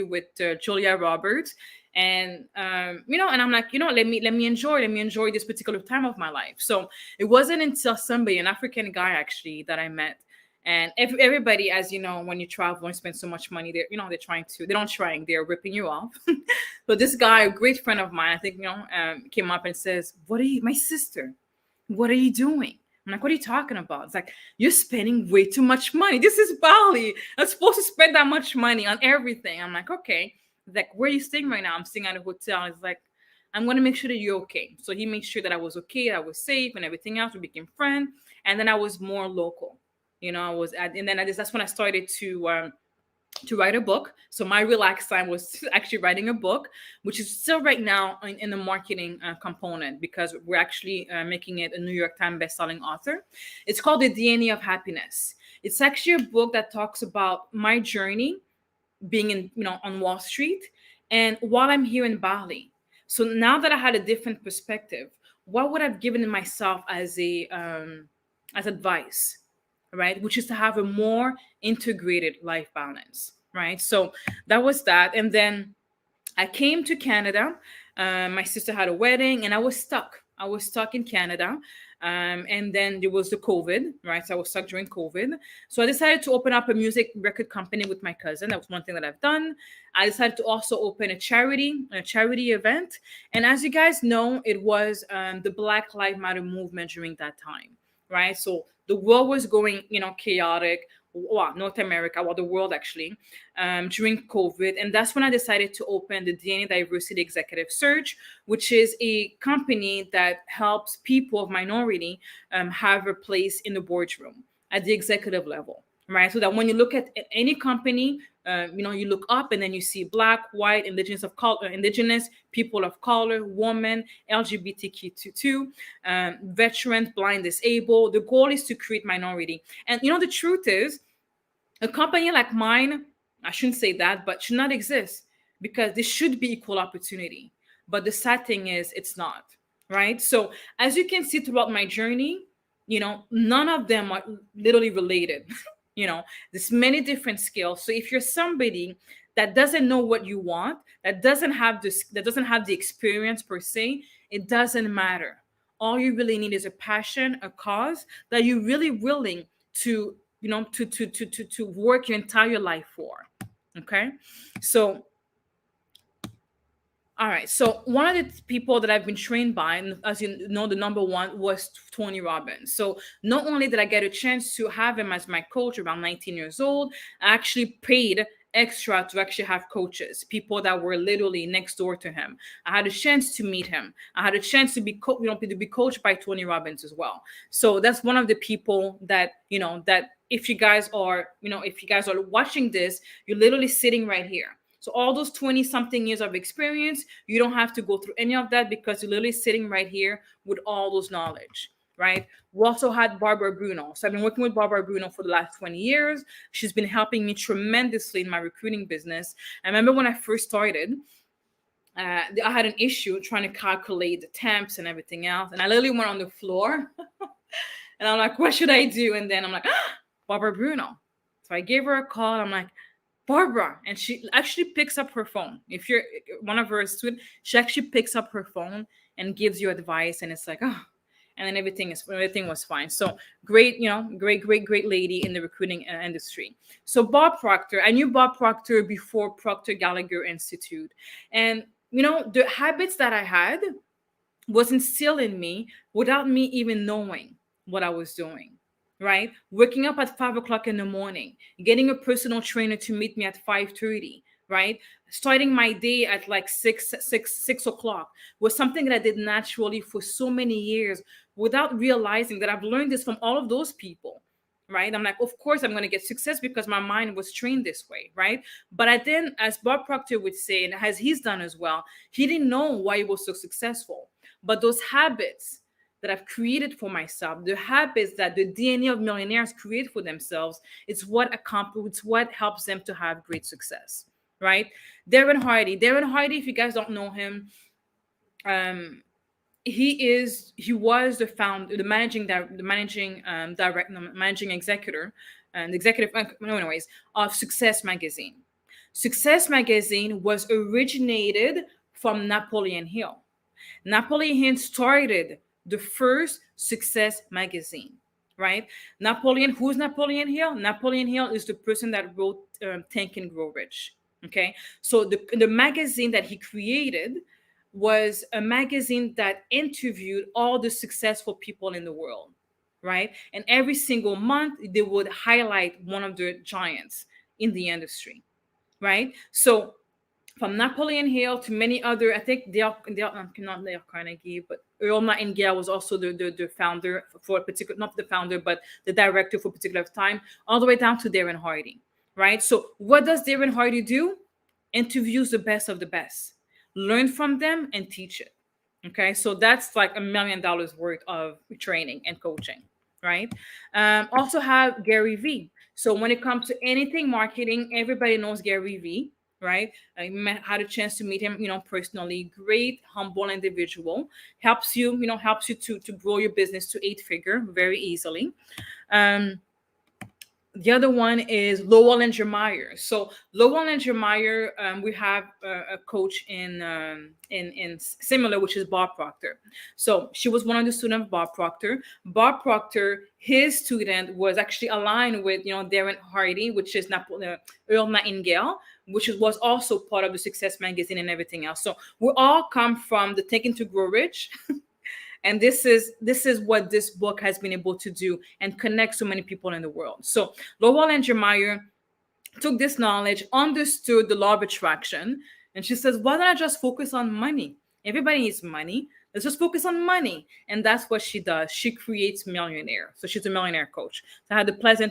Speaker 2: with Julia Roberts, and and I'm like, let me enjoy this particular time of my life. So it wasn't until somebody, an African guy actually, that I met, And everybody, as you know, when you travel and spend so much money, they're trying to, they don't trying, they're ripping you off. So this guy, a great friend of mine, I think, came up and says, "What are you, my sister? What are you doing?" I'm like, "What are you talking about?" It's like, "You're spending way too much money. This is Bali. I'm supposed to spend that much money on everything." I'm like, "Okay." He's like, "Where are you staying right now?" I'm staying at a hotel. He's like, "I'm going to make sure that you're okay." So he made sure that I was okay, I was safe, and everything else. We became friends. And then I was more local. I was at, and then that's when I started to write a book. So my relax time was actually writing a book, which is still right now in the marketing component, because we're actually making it a New York Times bestselling author. It's called The DNA of Happiness. It's actually a book that talks about my journey being in, on Wall Street, and while I'm here in Bali. So now that I had a different perspective, what would I've given myself as advice, right? Which is to have a more integrated life balance, right? So that was that. And then I came to Canada. My sister had a wedding, and I was stuck. I was stuck in Canada. And then there was the COVID, right? So I was stuck during COVID. So I decided to open up a music record company with my cousin. That was one thing that I've done. I decided to also open a charity event. And as you guys know, it was the Black Lives Matter movement during that time, right? So the world was going, chaotic. Well, North America, well, the world actually, during COVID. And that's when I decided to open the DNA Diversity Executive Search, which is a company that helps people of minority have a place in the boardroom at the executive level, right? So that when you look at any company, you look up and then you see Black, white, indigenous, people of color, women, LGBTQ2, veterans, blind, disabled. The goal is to create minority. And the truth is, a company like mine, I shouldn't say that, but should not exist, because this should be equal opportunity. But the sad thing is, it's not, right? So as you can see throughout my journey, none of them are literally related. There's many different skills. So if you're somebody that doesn't know what you want, that doesn't have the experience per se, it doesn't matter. All you really need is a passion, a cause that you're really willing to to work your entire life for. Okay. So all right. So one of the people that I've been trained by, and as you know, the number one was Tony Robbins. So not only did I get a chance to have him as my coach around 19 years old, I actually paid extra to actually have coaches, people that were literally next door to him. I had a chance to meet him. I had a chance to be to be coached by Tony Robbins as well. So that's one of the people that that if you guys are watching this, you're literally sitting right here. So all those 20 something years of experience, you don't have to go through any of that, because you're literally sitting right here with all those knowledge, right? We also had Barbara Bruno. So I've been working with Barbara Bruno for the last 20 years. She's been helping me tremendously in my recruiting business. I remember when I first started, I had an issue trying to calculate the temps and everything else. And I literally went on the floor and I'm like, what should I do? And then I'm like, Barbara Bruno. So I gave her a call. I'm like, Barbara, and she actually picks up her phone. If you're one of her students, she actually picks up her phone and gives you advice, and it's like, oh, and then everything was fine. So great, great lady in the recruiting industry. So Bob Proctor, I knew Bob Proctor before Proctor Gallagher Institute, and the habits that I had was instilled in me without me even knowing what I was doing, right? Waking up at 5 o'clock in the morning, getting a personal trainer to meet me at 5:30, right? Starting my day at like 6 o'clock was something that I did naturally for so many years without realizing that I've learned this from all of those people. Right. I'm like, of course, I'm going to get success because my mind was trained this way. Right. But I then, as Bob Proctor would say, and as he's done as well, he didn't know why he was so successful. But those habits that I've created for myself, the habits that the DNA of millionaires create for themselves, it's what helps them to have great success, right? Darren Hardy, if you guys don't know him, he was the managing executor and executive, no, anyways, of Success Magazine. Success Magazine was originated from Napoleon Hill. Napoleon Hill started the first Success Magazine, right? Napoleon, who's Napoleon Hill? Napoleon Hill is the person that wrote Think and Grow Rich. Okay, so the magazine that he created was a magazine that interviewed all the successful people in the world, right? And every single month they would highlight one of the giants in the industry, right? So from Napoleon Hill to many other, I think Dale not Dale Carnegie, but Earl Nightingale was also the founder for a particular, not the founder, but the director for a particular time, all the way down to Darren Hardy, right? So what does Darren Hardy do? Interviews the best of the best, learn from them and teach it. Okay, so that's like $1 million worth of training and coaching, right? Also have Gary Vee. So when it comes to anything marketing, everybody knows Gary Vee, right? Had a chance to meet him, personally. Great, humble individual. Helps you to grow your business to 8 figure very easily. Um, the other one is Lowell and Jeremiah. So Lowell and Jeremiah, we have a coach in similar, which is Bob Proctor. So she was one of the students of Bob Proctor. Bob Proctor, his student was actually aligned with Darren Hardy, which is Earl Nightingale, which was also part of the Success Magazine and everything else. So we all come from the Thinking to Grow Rich. And this is what this book has been able to do and connect so many people in the world. So Lowell and Jeremiah took this knowledge, understood the law of attraction, and she says, why don't I just focus on money? Everybody needs money. Let's just focus on money. And that's what she does. She creates millionaire. So she's a millionaire coach. So I had the pleasure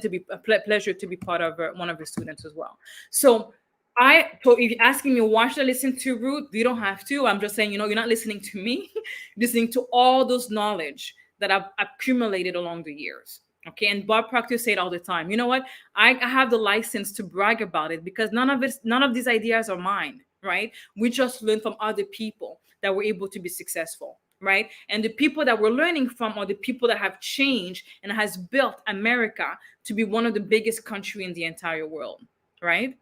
Speaker 2: to be part of one of her students as well. So if you're asking me, why should I listen to Ruth? You don't have to. I'm just saying, you're not listening to me, listening to all those knowledge that I've accumulated along the years. Okay. And Bob Proctor said all the time, you know what? I have the license to brag about it because none of these ideas are mine, right? We just learn from other people that were able to be successful. Right. And the people that we're learning from are the people that have changed and has built America to be one of the biggest country in the entire world. Right.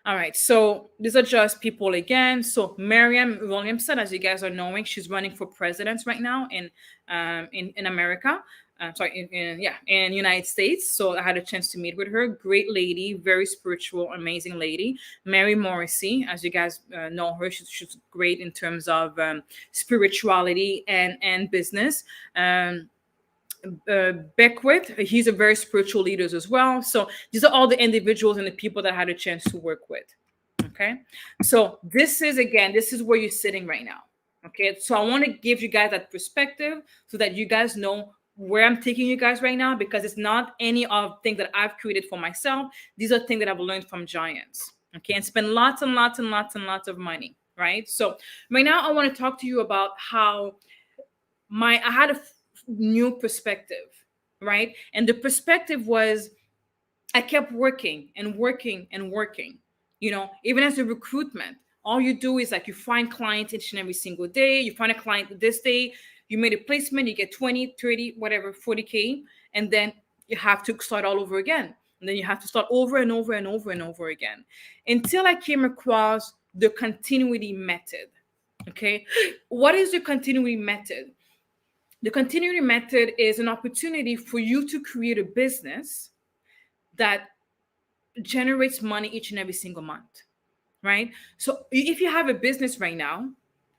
Speaker 2: All right, so these are just people again. So Marianne Williamson, as you guys are knowing, she's running for president right now in America. Sorry, in United States. So I had a chance to meet with her. Great lady, very spiritual, amazing lady. Mary Morrissey, as you guys know her, she's great in terms of spirituality and business. Beckwith, he's a very spiritual leader as well. So these are all the individuals and the people that I had a chance to work with. Okay. So this is where you're sitting right now. Okay. So I want to give you guys that perspective so that you guys know where I'm taking you guys right now, because it's not any of things that I've created for myself. These are things that I've learned from giants. Okay. And spend lots and lots and lots and lots of money. Right. So right now I want to talk to you about how I had a new perspective, right? And the perspective was I kept working and working and working. Even as a recruitment, all you do is like you find clients each and every single day. You find a client this day, you made a placement, you get 20, 30, whatever, 40K, and then you have to start all over again. And then you have to start over and over and over and over again until I came across the continuity method. Okay. What is the continuity method? The continuity method is an opportunity for you to create a business that generates money each and every single month, right? So if you have a business right now,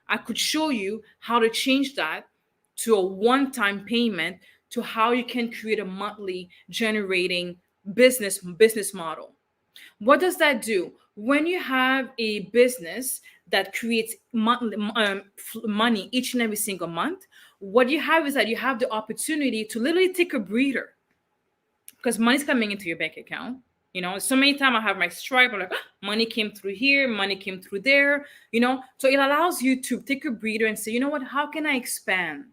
Speaker 2: I could show you how to change that to a one-time payment to how you can create a monthly generating business model. What does that do? When you have a business that creates money each and every single month, what you have is that you have the opportunity to literally take a breather because money's coming into your bank account. So many times I have my Stripe, I'm like, money came through here, money came through there, so it allows you to take a breather and say, you know what, how can I expand?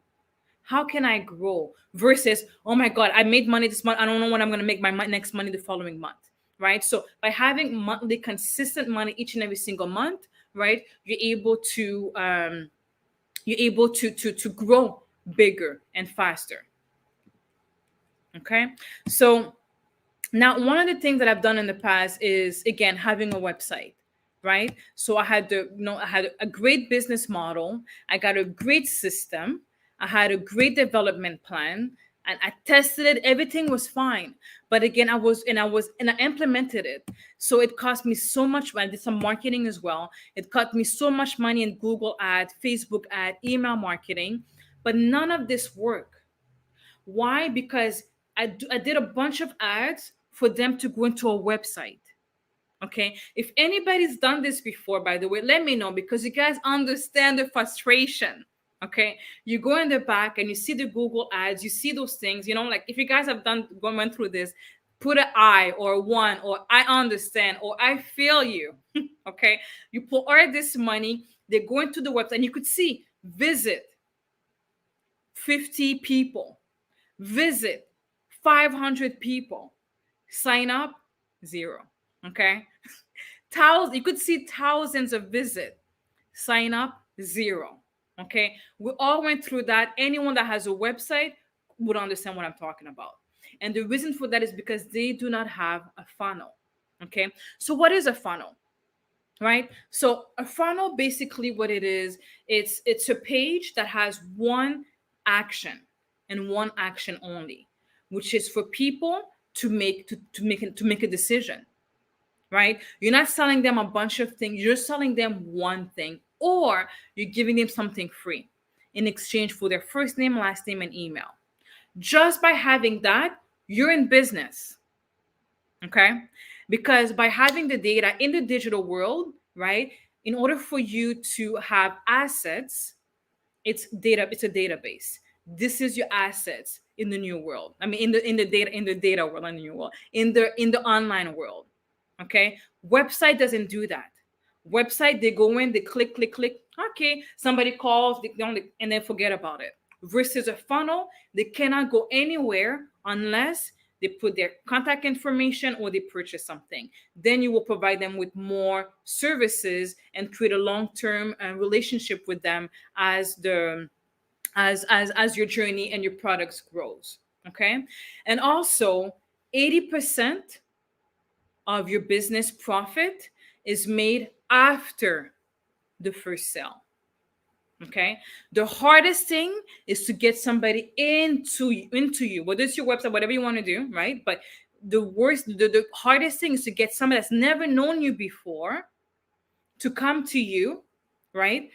Speaker 2: How can I grow? Versus, oh my God, I made money this month. I don't know when I'm going to make my next money the following month. Right. So by having monthly consistent money each and every single month, right, you're able to grow bigger and faster. Okay. So now one of the things that I've done in the past is, again, having a website. Right. So I had a great business model. I got a great system. I had a great development plan. and I tested it. Everything was fine. But again, I implemented it. So it cost me so much. I did some marketing as well. It cost me so much money in Google ad, Facebook ad, email marketing, but none of this worked. Why? Because I did a bunch of ads for them to go into a website. Okay. If anybody's done this before, by the way, let me know, because you guys understand the frustration. Okay. You go in the back and you see the Google ads, you see those things, like if you guys have went through this, put an I or a one, or I understand, or I feel you. Okay. You put all this money, they go into the website and you could see visit 50 people, visit 500 people, sign up zero. Okay. You could see thousands of visits, sign up zero. Okay, we all went through that. Anyone that has a website would understand what I'm talking about. And the reason for that is because they do not have a funnel. Okay, so what is a funnel? Right, so a funnel, basically what it is, it's a page that has one action and one action only, which is for people to make a decision. Right, you're not selling them a bunch of things, you're selling them one thing, or you're giving them something free in exchange for their first name, last name, and email. Just by having that, you're in business. Okay, because by having the data in the digital world, right, in order for you to have assets, it's a database. This is your assets in the new world. I mean, in the data world, in the new world, in the online world. Okay, website doesn't do that. Website, they go in, they click, click, click. Okay, somebody calls, they don't, and then forget about it. Versus a funnel, they cannot go anywhere unless they put their contact information or they purchase something. Then you will provide them with more services and create a long-term relationship with them as the as your journey and your products grows. Okay, and also 80% of your business profit is made after the first sale. Okay, the hardest thing is to get somebody into you, whether it's your website, whatever you want to do, right? But the hardest thing is to get somebody that's never known you before to come to you, right?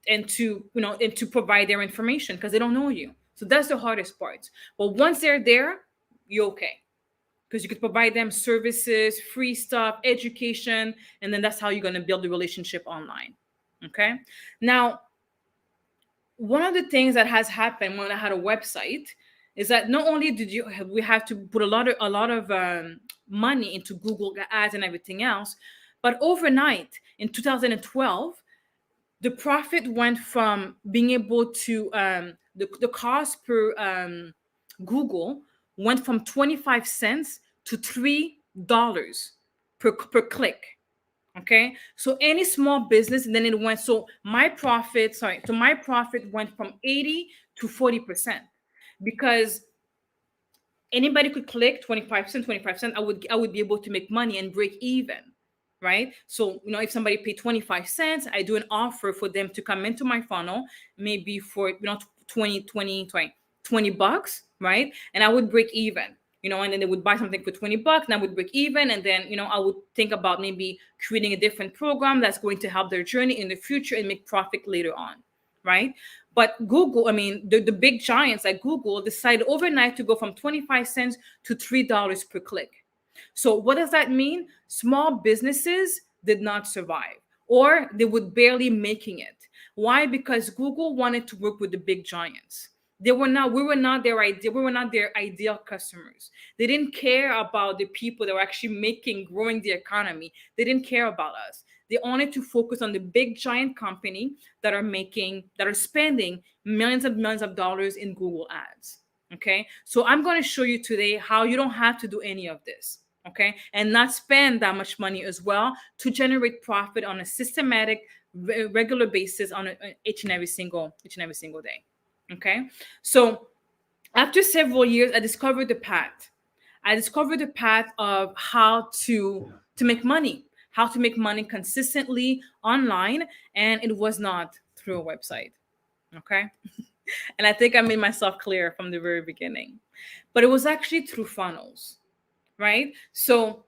Speaker 2: And to provide their information, because they don't know you. So that's the hardest part. But once they're there, you're okay, because you could provide them services, free stuff, education, and then that's how you're going to build the relationship online. Okay, now one of the things that has happened when I had a website is that not only we have to put a lot of money into Google ads and everything else, but overnight in 2012, the profit went from being able to the cost per Google went from 25 cents to $3 per click. Okay, so any small business, and then it went, my profit went from 80 to 40%, because anybody could click 25%, 25%. I would be able to make money and break even. Right, so if somebody paid 25 cents, I do an offer for them to come into my funnel, maybe for 20 bucks, right? And I would break even, and then they would buy something for 20 bucks, and I would break even. And then I would think about maybe creating a different program that's going to help their journey in the future and make profit later on. Right, but Google, I mean, the big giants like Google decided overnight to go from 25 cents to $3 per click. So what does that mean? Small businesses did not survive, or they would barely making it. Why? Because Google wanted to work with the big giants. We were not their ideal customers. They didn't care about the people that were actually growing the economy. They didn't care about us. They wanted to focus on the big giant company that are spending millions of dollars in Google ads. Okay, so I'm going to show you today how you don't have to do any of this. Okay, and not spend that much money as well to generate profit on a systematic, regular basis on each and every single day. Okay, so after several years, I discovered the path. Of how to make money, consistently online, and it was not through a website. Okay. And I think I made myself clear from the very beginning. But it was actually through funnels, right? So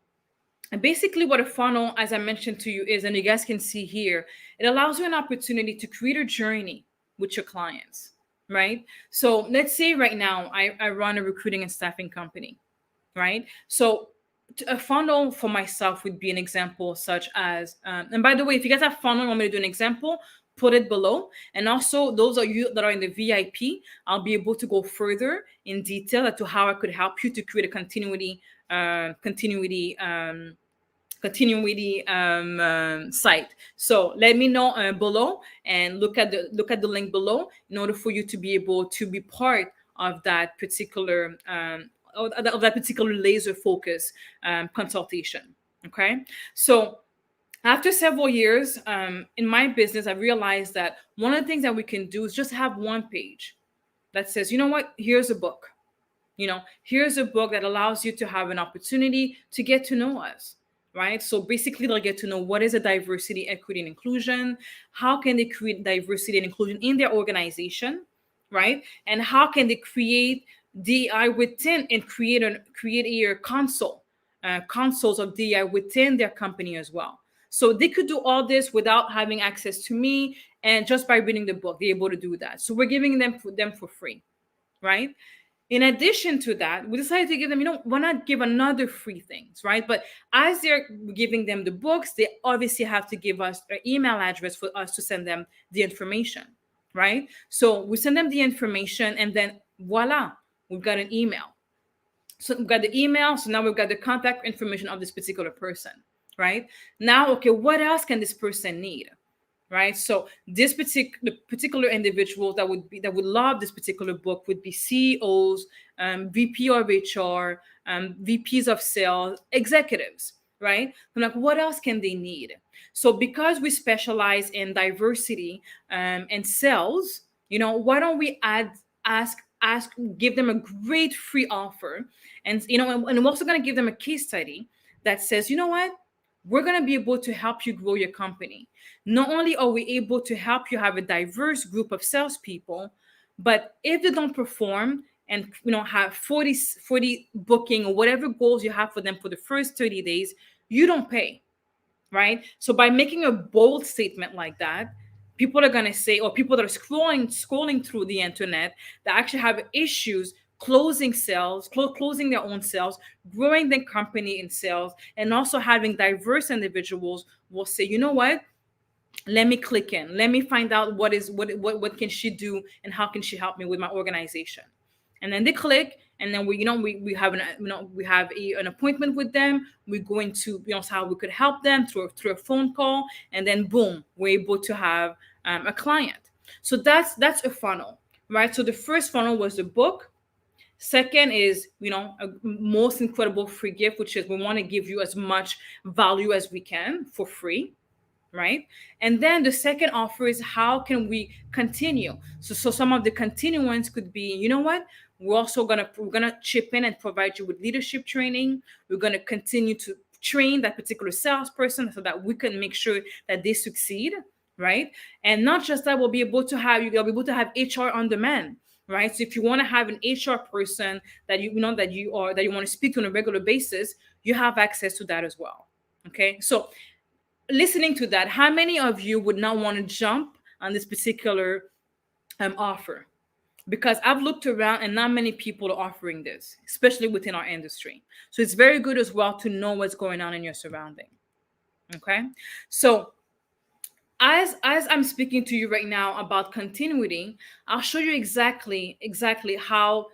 Speaker 2: basically, what a funnel, as I mentioned to you, is, and you guys can see here, it allows you an opportunity to create a journey with your clients, right? So let's say right now I run a recruiting and staffing company, right? So a funnel for myself would be an example such as, and by the way, if you guys have funnel, want me to do an example, put it below. And also those of you that are in the VIP, I'll be able to go further in detail as to how I could help you to create a continuity site. So let me know below, and look at the link below in order for you to be able to be part of that particular of that particular laser focus consultation. Okay, so after several years in my business, I realized that one of the things that we can do is just have one page that says, you know what, here's a book. Here's a book that allows you to have an opportunity to get to know us, right? So basically, they'll get to know what is a diversity, equity, and inclusion. How can they create diversity and inclusion in their organization, right? And how can they create DI within and create a consoles of DI within their company as well. So they could do all this without having access to me, and just by reading the book, they're able to do that. So we're giving them for free, right? In addition to that, we decided to give them, why not give another free things, right? But as they're giving them the books, they obviously have to give us their email address for us to send them the information, right? So we send them the information, and then voila, we've got an email. So we've got the email. So now we've got the contact information of this particular person, right? Now, okay, what else can this person need? Right. So this particular individuals that would love this particular book would be CEOs, VP of HR, VPs of sales, executives. Right. I'm like, what else can they need? So because we specialize in diversity and sales, why don't we give them a great free offer, and and I'm also going to give them a case study that says, you know what, we're going to be able to help you grow your company. Not only are we able to help you have a diverse group of salespeople, but if they don't perform and have 40 booking or whatever goals you have for them for the first 30 days, you don't pay, right? So by making a bold statement like that, people are going to say, or people that are scrolling through the internet that actually have issues closing sales, closing their own sales, growing their company in sales, and also having diverse individuals will say, you know what? Let me click in. Let me find out what can she do and how can she help me with my organization. And then they click, and then we have an appointment with them. We're going to how we could help them through a phone call, and then boom, we're able to have a client. So that's a funnel, right? So the first funnel was the book. Second is, a most incredible free gift, which is we want to give you as much value as we can for free, right? And then the second offer is how can we continue? So some of the continuance could be, you know what? We're gonna chip in and provide you with leadership training. We're gonna continue to train that particular salesperson so that we can make sure that they succeed, right? And not just that, you'll be able to have HR on demand. Right. So if you want to have an HR person that you want to speak to on a regular basis, you have access to that as well. Okay. So listening to that, how many of you would not want to jump on this particular offer? Because I've looked around and not many people are offering this, especially within our industry. So it's very good as well to know what's going on in your surrounding. Okay. So as I'm speaking to you right now about continuity, I'll show you exactly how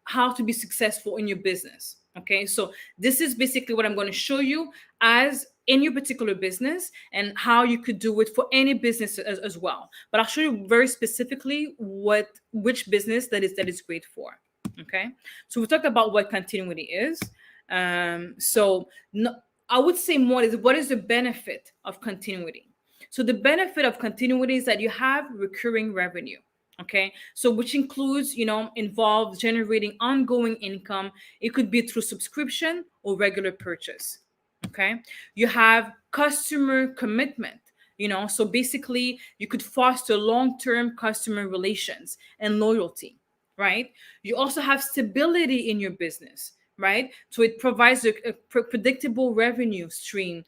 Speaker 2: how to be successful in your business. Okay, so this is basically what I'm going to show you as in your particular business, and how you could do it for any business as well. But I'll show you very specifically which business that is great for. Okay, so we talked about what continuity is. So no, I would say more is what is the benefit of continuity. So the benefit of continuity is that you have recurring revenue. Okay, so which includes, involves generating ongoing income. It could be through subscription or regular purchase. Okay, you have customer commitment. So basically you could foster long-term customer relations and loyalty, right? You also have stability in your business, right? So it provides a predictable revenue stream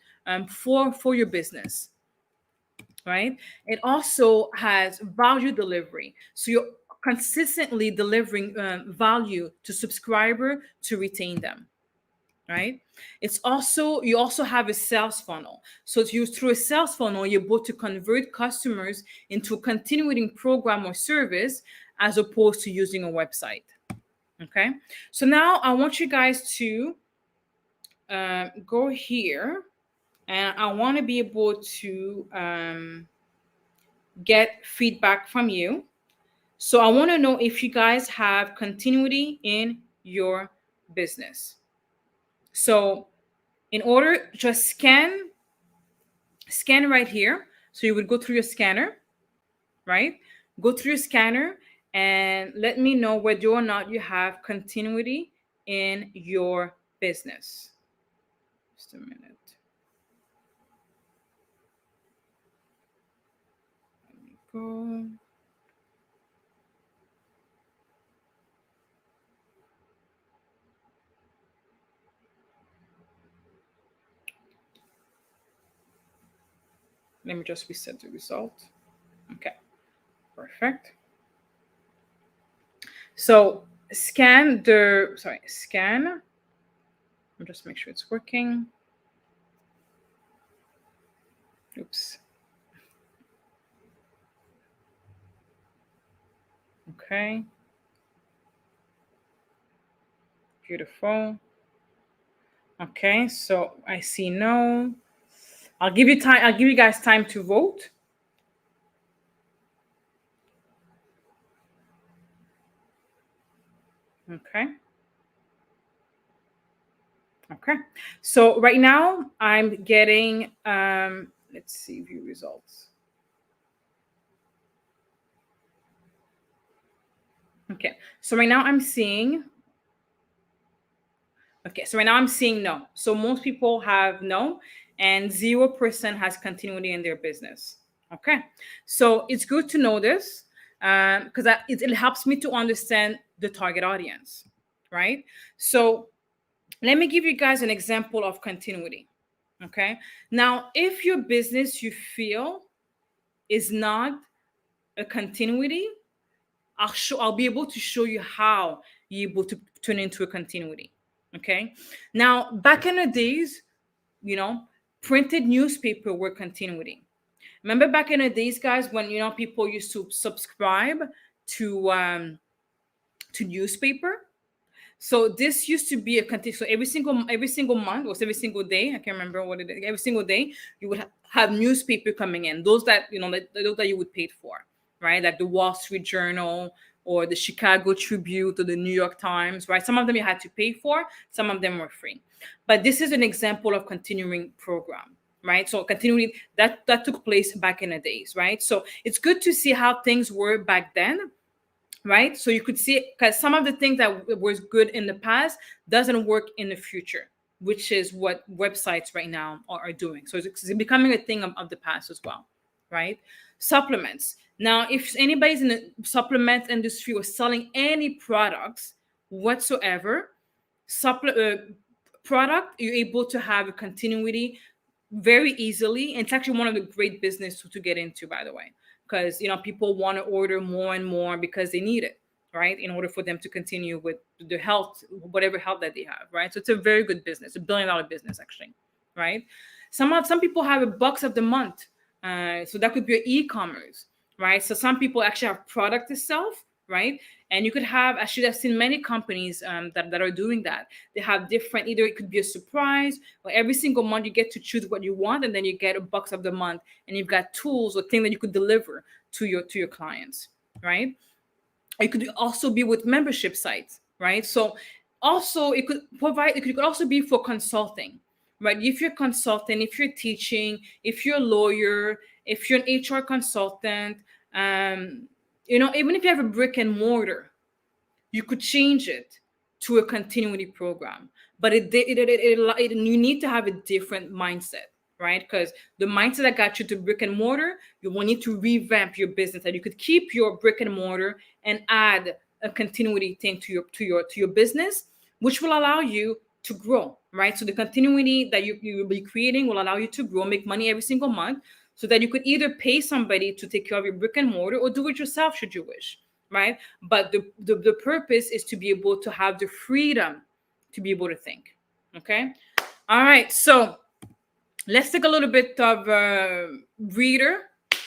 Speaker 2: for your business, right? It also has value delivery. So you're consistently delivering value to subscriber to retain them, right? It's also, you also have a sales funnel. So it's used through a sales funnel, you're able to convert customers into a continuing program or service as opposed to using a website. Okay. So now I want you guys to go here, and I want to be able to get feedback from you. So I want to know if you guys have continuity in your business. So in order, just scan right here. So you would go through your scanner, right? Go through your scanner and let me know whether or not you have continuity in your business. Just a minute. Let me go. Let me just reset the result. Okay, perfect. So scan. I'll just make sure it's working. Oops. Okay. Beautiful. Okay, so I see no. I'll give you time. I'll give you guys time to vote. Okay. Okay. So right now I'm getting let's see, view results. Okay. So right now I'm seeing no. So most people have no, and 0% has continuity in their business. Okay. So it's good to know this because it helps me to understand the target audience, right? So let me give you guys an example of continuity. Okay. Now, if your business you feel is not a continuity, I'll be able to show you how you're able to turn into a continuity. Okay. Now, back in the days, printed newspaper were continuity. Remember back in the days, guys, when people used to subscribe to newspaper. So this used to be a continuity. So every single month, or every single day, I can't remember what it is. Every single day, you would have newspaper coming in. Those that those that you would pay for, right? Like the Wall Street Journal or the Chicago Tribune or the New York Times, right? Some of them you had to pay for, some of them were free. But this is an example of continuing program, right? So continuing that took place back in the days, right? So it's good to see how things were back then, right? So you could see, because some of the things that was good in the past doesn't work in the future, which is what websites right now are doing. So it's becoming a thing of the past as well, right? Supplements. Now, if anybody's in the supplement industry or selling any products whatsoever, product, you're able to have a continuity very easily. And it's actually one of the great business to get into, by the way, because people want to order more and more because they need it, right, in order for them to continue with the health, whatever health that they have, right? So it's a very good business, a $1 billion business actually, right? Some people have a bucks of the month, so that could be e-commerce, right? So some people actually have product itself, right? And you could have, actually, I've seen many companies that are doing that. They have different, either it could be a surprise, or every single month you get to choose what you want, and then you get a bucks of the month, and you've got tools or things that you could deliver to your clients, right? It could also be with membership sites, right? So also it could also be for consulting, right? If you're consulting, if you're teaching, if you're a lawyer, if you're an HR consultant, even if you have a brick and mortar, you could change it to a continuity program. But you need to have a different mindset, right? Because the mindset that got you to brick and mortar, you will need to revamp your business, that you could keep your brick and mortar and add a continuity thing to your business, which will allow you to grow, right? So the continuity that you will be creating will allow you to grow, make money every single month, so that you could either pay somebody to take care of your brick and mortar or do it yourself should you wish, right? But the purpose is to be able to have the freedom to be able to think. Okay. All right. So let's take a little bit of breather.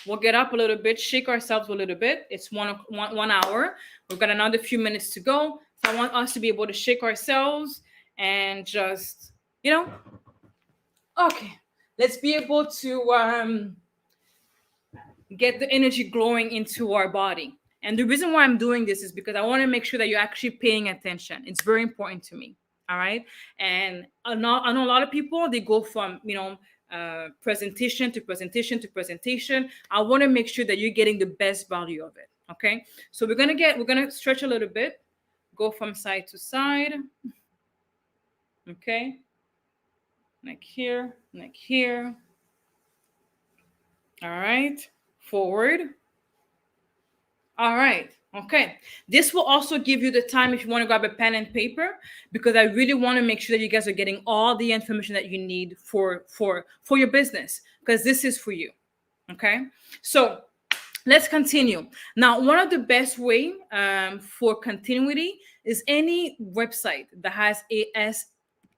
Speaker 2: We'll get up a little bit, shake ourselves a little bit. It's 1 hour. We've got another few minutes to go. So I want us to be able to shake ourselves and just, okay. Let's be able to get the energy glowing into our body. And the reason why I'm doing this is because I want to make sure that you're actually paying attention. It's very important to me. All right. And I know a lot of people, they go from, presentation to presentation to presentation. I want to make sure that you're getting the best value of it. Okay. So we're going to stretch a little bit, go from side to side. Okay. Neck here, neck here. All right. Forward. All right. Okay. This will also give you the time if you want to grab a pen and paper, because I really want to make sure that you guys are getting all the information that you need for your business, because this is for you. Okay. So let's continue. Now, one of the best way for continuity is any website that has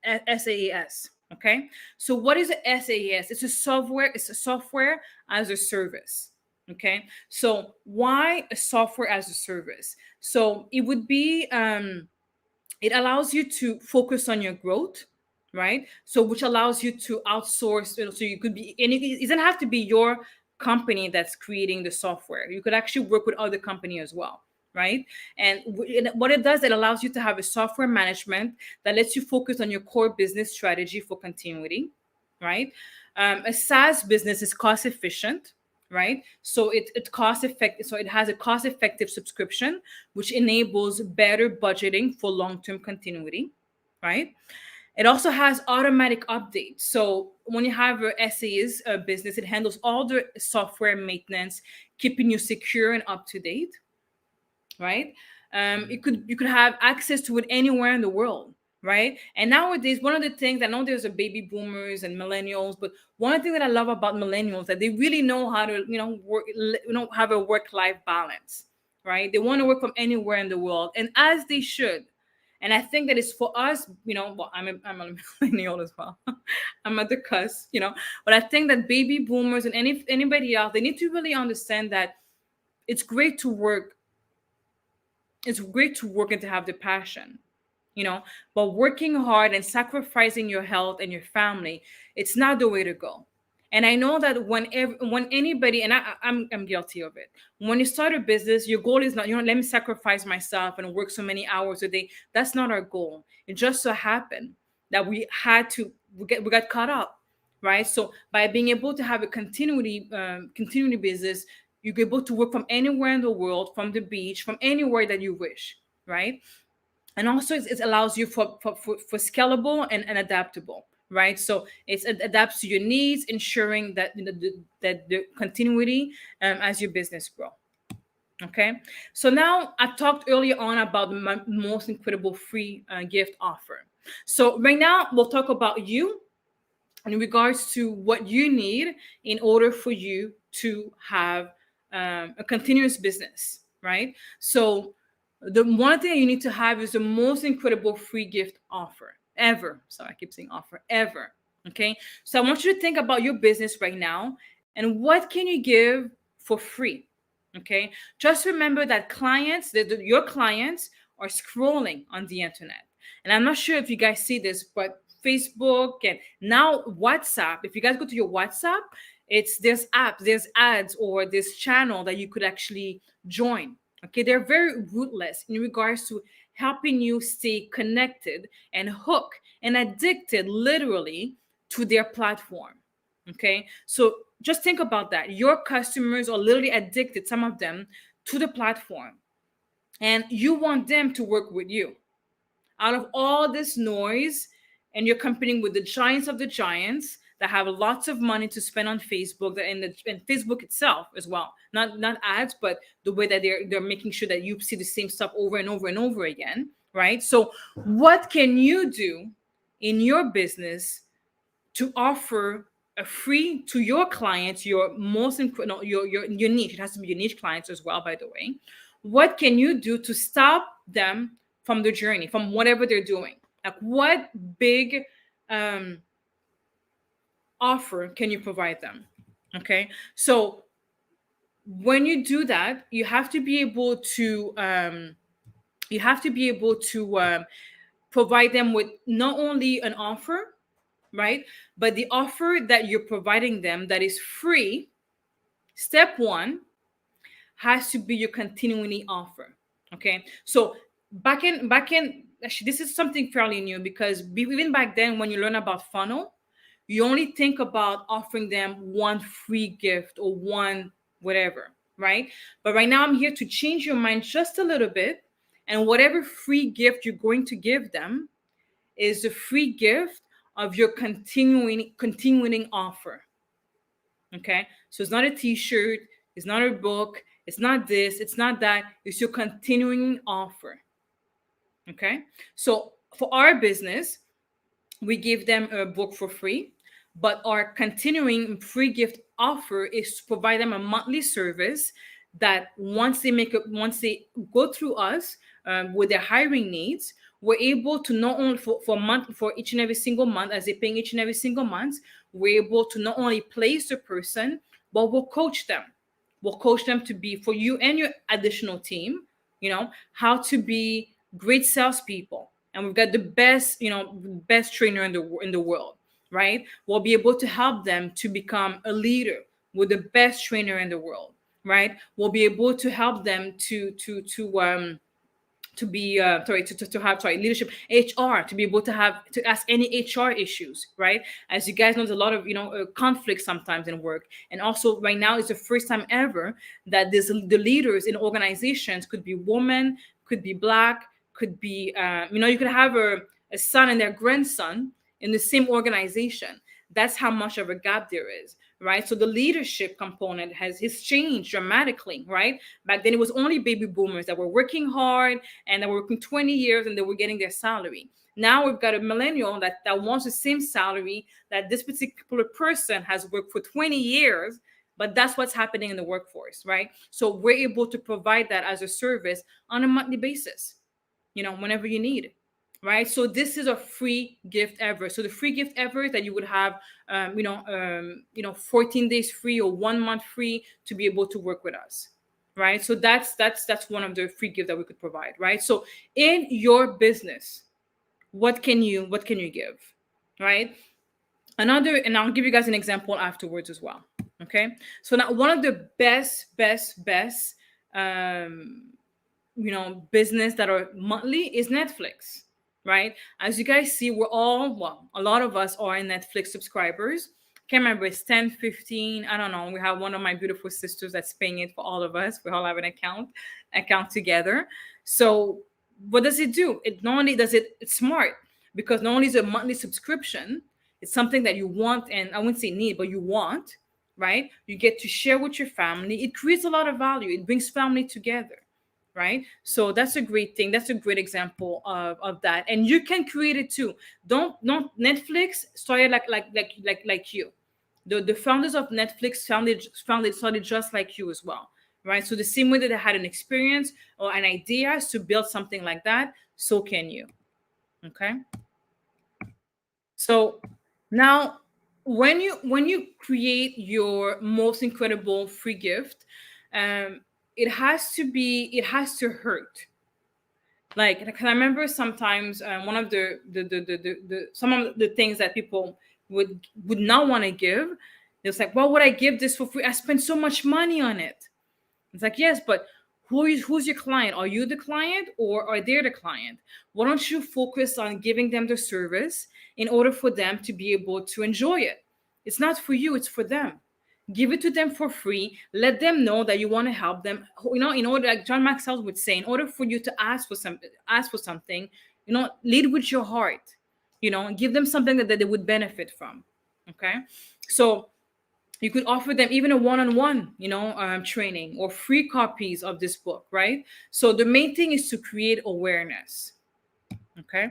Speaker 2: SaaS. Okay. So what is a SaaS? It's a software as a service. Okay. So why a software as a service? So it would be, it allows you to focus on your growth, right? So which allows you to outsource, so you could be, and it doesn't have to be your company that's creating the software. You could actually work with other company as well, right? And what it does, it allows you to have a software management that lets you focus on your core business strategy for continuity, right? A SaaS business is cost efficient, right? So it cost effective. So it has a cost effective subscription, which enables better budgeting for long-term continuity, right? It also has automatic updates. So when you have your SaaS business, it handles all the software maintenance, keeping you secure and up to date, right? You could have access to it anywhere in the world, right? And nowadays, one of the things, I know there's a baby boomers and millennials, but one thing that I love about millennials, that they really know how to, work, have a work-life balance, right? They want to work from anywhere in the world, and as they should. And I think that it's for us, well, I'm a millennial as well. I'm at the cusp, but I think that baby boomers and anybody else, they need to really understand that it's great to work. It's great to work and to have the passion, but working hard and sacrificing your health and your family, it's not the way to go. And I know that when anybody, and I'm guilty of it, when you start a business, your goal is not, let me sacrifice myself and work so many hours a day. That's not our goal. It just so happened that we got caught up, right? So by being able to have a continuity business, you're able to work from anywhere in the world, from the beach, from anywhere that you wish, right? And also it allows you for scalable and adaptable, right? So it adapts to your needs, ensuring that that the continuity as your business grow. Okay. So now I talked earlier on about my most incredible free gift offer. So right now we'll talk about you in regards to what you need in order for you to have a continuous business, right? So the one thing you need to have is the most incredible free gift offer ever. So I keep saying offer ever. Okay. So I want you to think about your business right now and what can you give for free? Okay. Just remember that your clients are scrolling on the internet. And I'm not sure if you guys see this, but Facebook and now WhatsApp, if you guys go to your WhatsApp, there's apps, there's ads, or this channel that you could actually join. Okay, they're very ruthless in regards to helping you stay connected and hooked and addicted literally to their platform. Okay, so just think about that. Your customers are literally addicted, some of them, to the platform, and you want them to work with you. Out of all this noise, and you're competing with the giants of the giants that have lots of money to spend on Facebook, and Facebook itself as well. Not ads, but the way that they're making sure that you see the same stuff over and over and over again, right? So what can you do in your business to offer a free to your clients, your most no, your niche. It has to be your niche clients as well, by the way. What can you do to stop them from the journey, from whatever they're doing? Like, what big um, offer can you provide them? Okay, so when you do that, you have to be able to provide them with not only an offer, right? But the offer that you're providing them that is free, step one, has to be your continuing offer. Okay. So actually, this is something fairly new because even back then, when you learn about funnel, you only think about offering them one free gift or one whatever, right? But right now, I'm here to change your mind just a little bit. And whatever free gift you're going to give them is the free gift of your continuing offer. Okay, so it's not a t-shirt, it's not a book, it's not this, it's not that, it's your continuing offer. Okay, so for our business, we give them a book for free, but our continuing free gift offer is to provide them a monthly service that once they go through us with their hiring needs, we're able to not only for month for each and every single month, as they're paying each and every single month, we're able to not only place the person, but we'll coach them. We'll coach them to be, for you and your additional team, how to be great salespeople. And we've got the best, best trainer in the world, right? We'll be able to help them to become a leader with the best trainer in the world, right? We'll be able to help them to be to have leadership, HR, to be able to ask any HR issues, right? As you guys know, there's a lot of conflict sometimes in work, and also right now is the first time ever that the leaders in organizations could be woman, could be black, could be you could have a son and their grandson in the same organization. That's how much of a gap there is, right? So the leadership component has changed dramatically, right? Back then, it was only baby boomers that were working hard and that were working 20 years and they were getting their salary. Now we've got a millennial that wants the same salary that this particular person has worked for 20 years, but that's what's happening in the workforce, right? So we're able to provide that as a service on a monthly basis, whenever you need it. Right. So this is a free gift ever. So the free gift ever is that you would have, 14 days free or 1 month free to be able to work with us. Right. So that's one of the free gifts that we could provide. Right. So in your business, what can you give? Right. And I'll give you guys an example afterwards as well. Okay. So now one of the best, business that are monthly is Netflix. Right? As you guys see, a lot of us are Netflix subscribers. Can't remember, it's 10, 15, I don't know. We have one of my beautiful sisters that's paying it for all of us. We all have an account together. So what does it do? It not only does it's smart, because not only is it a monthly subscription, it's something that you want, and I wouldn't say need, but you want, right? You get to share with your family. It creates a lot of value. It brings family together. Right? So that's a great thing. That's a great example of that. And you can create it too. Don't Netflix started like you. The founders of Netflix started just like you as well. Right? So the same way that they had an experience or an idea to build something like that, so can you. Okay. So now when you create your most incredible free gift, it has to hurt. Like I remember sometimes one of the some of the things that people would not want to give. It's like, why would I give this for free? I spent so much money on it. It's like, yes, but who's your client? Are you the client or are they the client? Why don't you focus on giving them the service in order for them to be able to enjoy it? It's not for you, it's for them. Give it to them for free. Let them know that you want to help them. In order, like John Maxwell would say, in order for you to ask for something, lead with your heart. Give them something that they would benefit from. Okay. So you could offer them even a one-on-one, training or free copies of this book, right? So the main thing is to create awareness. Okay.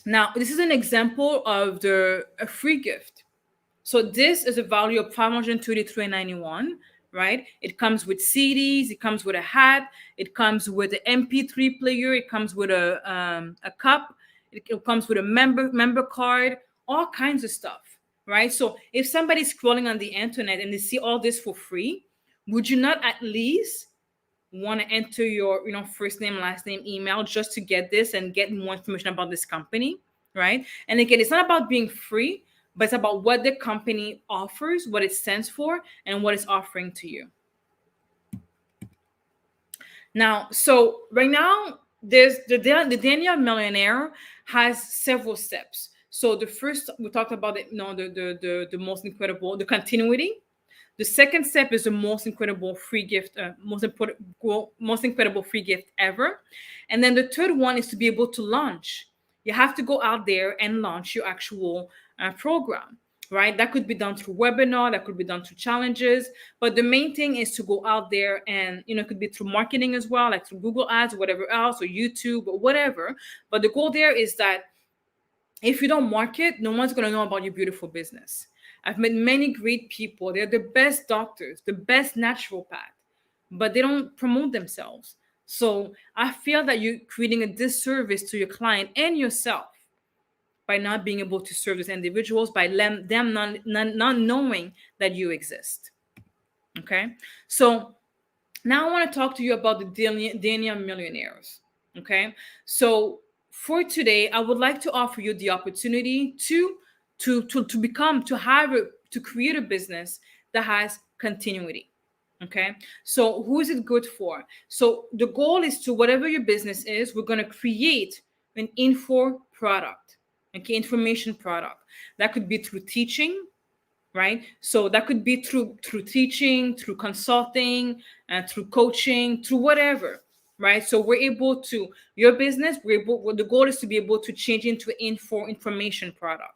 Speaker 2: Now, this is an example of a free gift. So this is a value of 523.91, right? It comes with CDs, it comes with a hat, it comes with an MP3 player, it comes with a cup, it comes with a member card, all kinds of stuff, right? So if somebody's scrolling on the internet and they see all this for free, would you not at least want to enter your first name, last name, email just to get this and get more information about this company, right? And again, it's not about being free, but it's about what the company offers, what it stands for, and what it's offering to you. Now, so right now, there's the Daniel Millionaire has several steps. So the first, we talked about it, the most incredible, the continuity. The second step is the most incredible free gift, most incredible free gift ever. And then the third one is to be able to launch. You have to go out there and launch your actual program, right? That could be done through webinar, that could be done through challenges. But the main thing is to go out there and, it could be through marketing as well, like through Google Ads or whatever else, or YouTube or whatever. But the goal there is that if you don't market, no one's going to know about your beautiful business. I've met many great people. They're the best doctors, the best naturopath, but they don't promote themselves. So I feel that you're creating a disservice to your client and yourself by not being able to serve these individuals, by them not knowing that you exist. Okay? So now I want to talk to you about the Daniel Millionaires. Okay? So for today, I would like to offer you the opportunity to create a business that has continuity. Okay. So who is it good for? So the goal is to, whatever your business is, we're going to create an info product, okay, information product. That could be through teaching, right? So that could be through teaching, through consulting, and through coaching, through whatever, right? So we're able to, your business, the goal is to be able to change into an information product,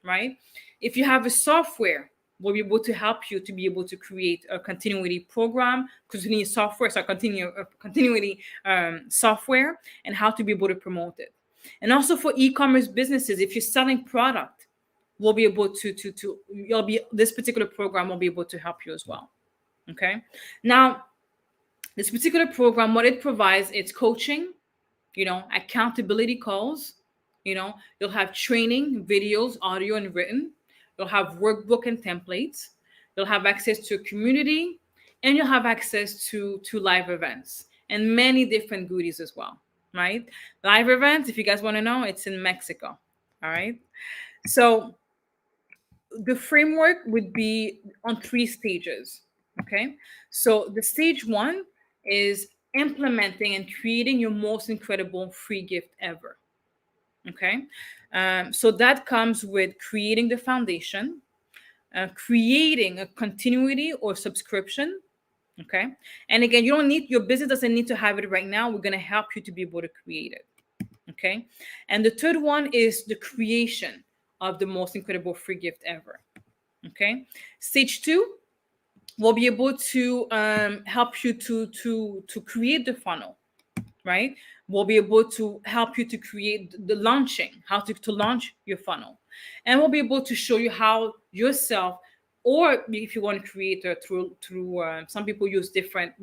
Speaker 2: right? If you have a software, we'll be able to help you to be able to create a continuity program, continuity software, so continuity software, and how to be able to promote it. And also for e-commerce businesses, if you're selling product, we'll be able this particular program will be able to help you as well. Okay. Now, this particular program, what it provides, it's coaching, accountability calls, you'll have training, videos, audio, and written. You'll have workbook and templates. You'll have access to a community, and you'll have access to live events and many different goodies as well, right? Live events, if you guys want to know, it's in Mexico. All right. So the framework would be on 3 stages. Okay. So the stage 1 is implementing and creating your most incredible free gift ever. Okay. So that comes with creating the foundation, creating a continuity or subscription. Okay. And again, your business doesn't need to have it right now. We're going to help you to be able to create it. Okay. And the third one is the creation of the most incredible free gift ever. Okay. Stage 2, we'll be able to help you to create the funnel, right? We'll be able to help you to create the launching, how to launch your funnel. And we'll be able to show you how yourself, or if you want to create through some people use different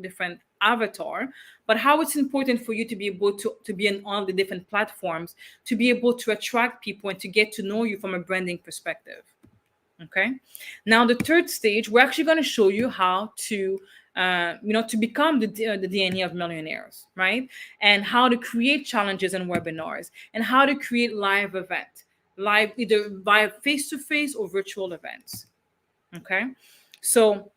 Speaker 2: avatar, but how it's important for you to be able to be on all the different platforms, to be able to attract people and to get to know you from a branding perspective. Okay. Now, the third stage, we're actually going to show you how to to become the DNA of millionaires, right? And how to create challenges and webinars, and how to create live event, either via face-to-face or virtual events. Okay. So,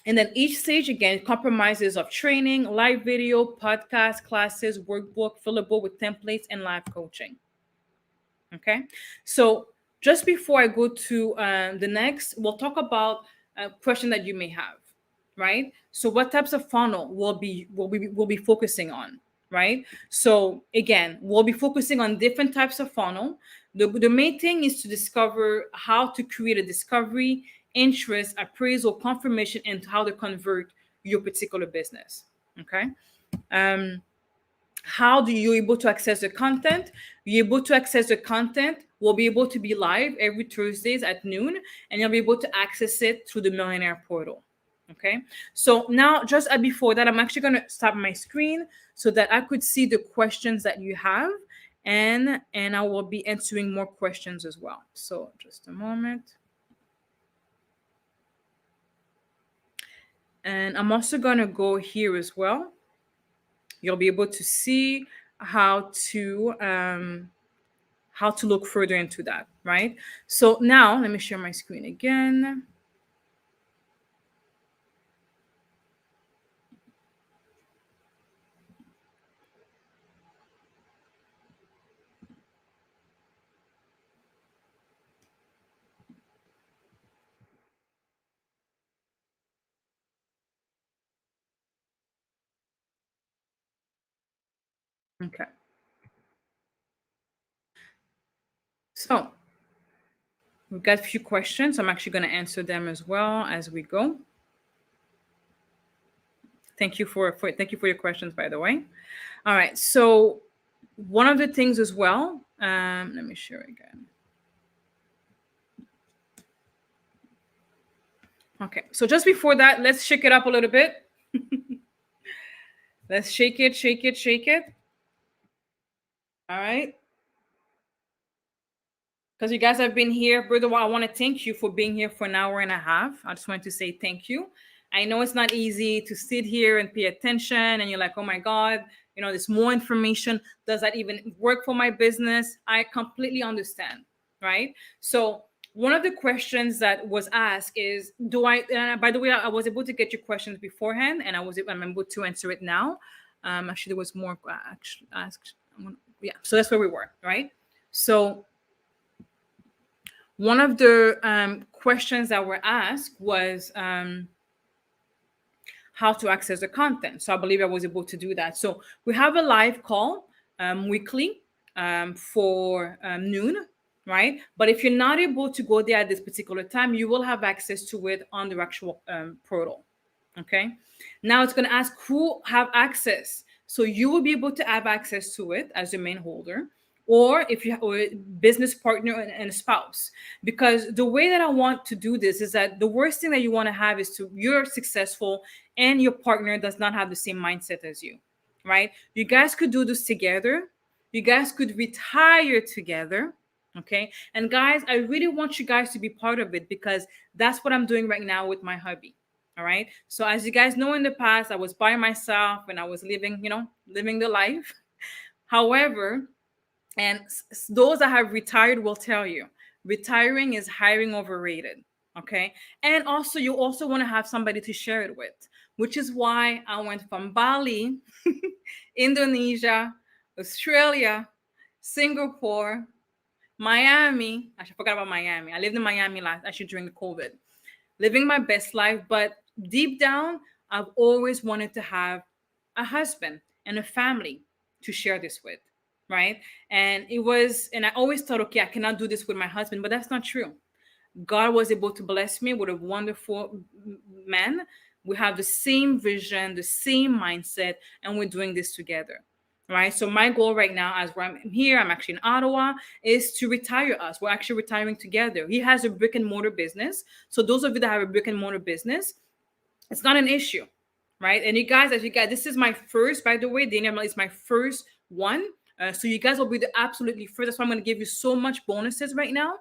Speaker 2: and then each stage, again, compromises of training, live video, podcast, classes, workbook, fillable with templates, and live coaching. Okay. So just before I go to the next, we'll talk about a question that you may have, right? So what types of funnel we'll be focusing on, right? So again, we'll be focusing on different types of funnel, The main thing is to discover how to create a discovery, interest, appraisal, confirmation, and how to convert your particular business. Okay. Um, how do you able to access the content? You're able to access the content. We'll be able to be live every Thursdays at noon, and you'll be able to access it through the Millionaire Portal. Okay. So now, just before that, I'm actually going to stop my screen so that I could see the questions that you have, and I will be answering more questions as well. So just a moment. And I'm also going to go here as well. You'll be able to see how to um, how to look further into that, right? So now let me share my screen again. Okay. So we've got a few questions. I'm actually going to answer them as well as we go. Thank you for your questions, by the way. All right. So one of the things as well. Let me share again. Okay. So just before that, let's shake it up a little bit. Let's shake it, shake it, shake it. All right. Because you guys have been here. Brother, I want to thank you for being here for an hour and a half. I just wanted to say thank you. I know it's not easy to sit here and pay attention, and you're like, oh my God, there's more information. Does that even work for my business? I completely understand, right? So, one of the questions that was asked is, by the way, I was able to get your questions beforehand, and I'm able to answer it now. Actually, there was more asked. Yeah, so that's where we were, right? So, one of the questions that were asked was how to access the content. So I believe I was able to do that. So we have a live call weekly for noon, right? But if you're not able to go there at this particular time, you will have access to it on the actual portal. Okay. Now it's going to ask who have access. So you will be able to have access to it as the main holder, or if you have a business partner and a spouse. Because the way that I want to do this is that the worst thing that you want to have is you're successful and your partner does not have the same mindset as you, right? You guys could do this together. You guys could retire together. Okay. And guys, I really want you guys to be part of it because that's what I'm doing right now with my hubby. All right. So as you guys know, in the past, I was by myself and I was living the life. However, and those that have retired will tell you retiring is hiring overrated. Okay. And also, you also want to have somebody to share it with, which is why I went from Bali, Indonesia, Australia, Singapore, Miami. I forgot about Miami. I lived in Miami actually during the COVID, living my best life. But deep down, I've always wanted to have a husband and a family to share this with, right? And I always thought, okay, I cannot do this with my husband, but that's not true. God was able to bless me with a wonderful man. We have the same vision, the same mindset, and we're doing this together. Right. So my goal right now, as I'm here, I'm actually in Ottawa, is to retire us. We're actually retiring together. He has a brick and mortar business. So those of you that have a brick and mortar business, it's not an issue. Right. And as you guys, this is my first, by the way, Daniel is my first one. So you guys will be the absolutely first. That's why I'm going to give you so much bonuses right now,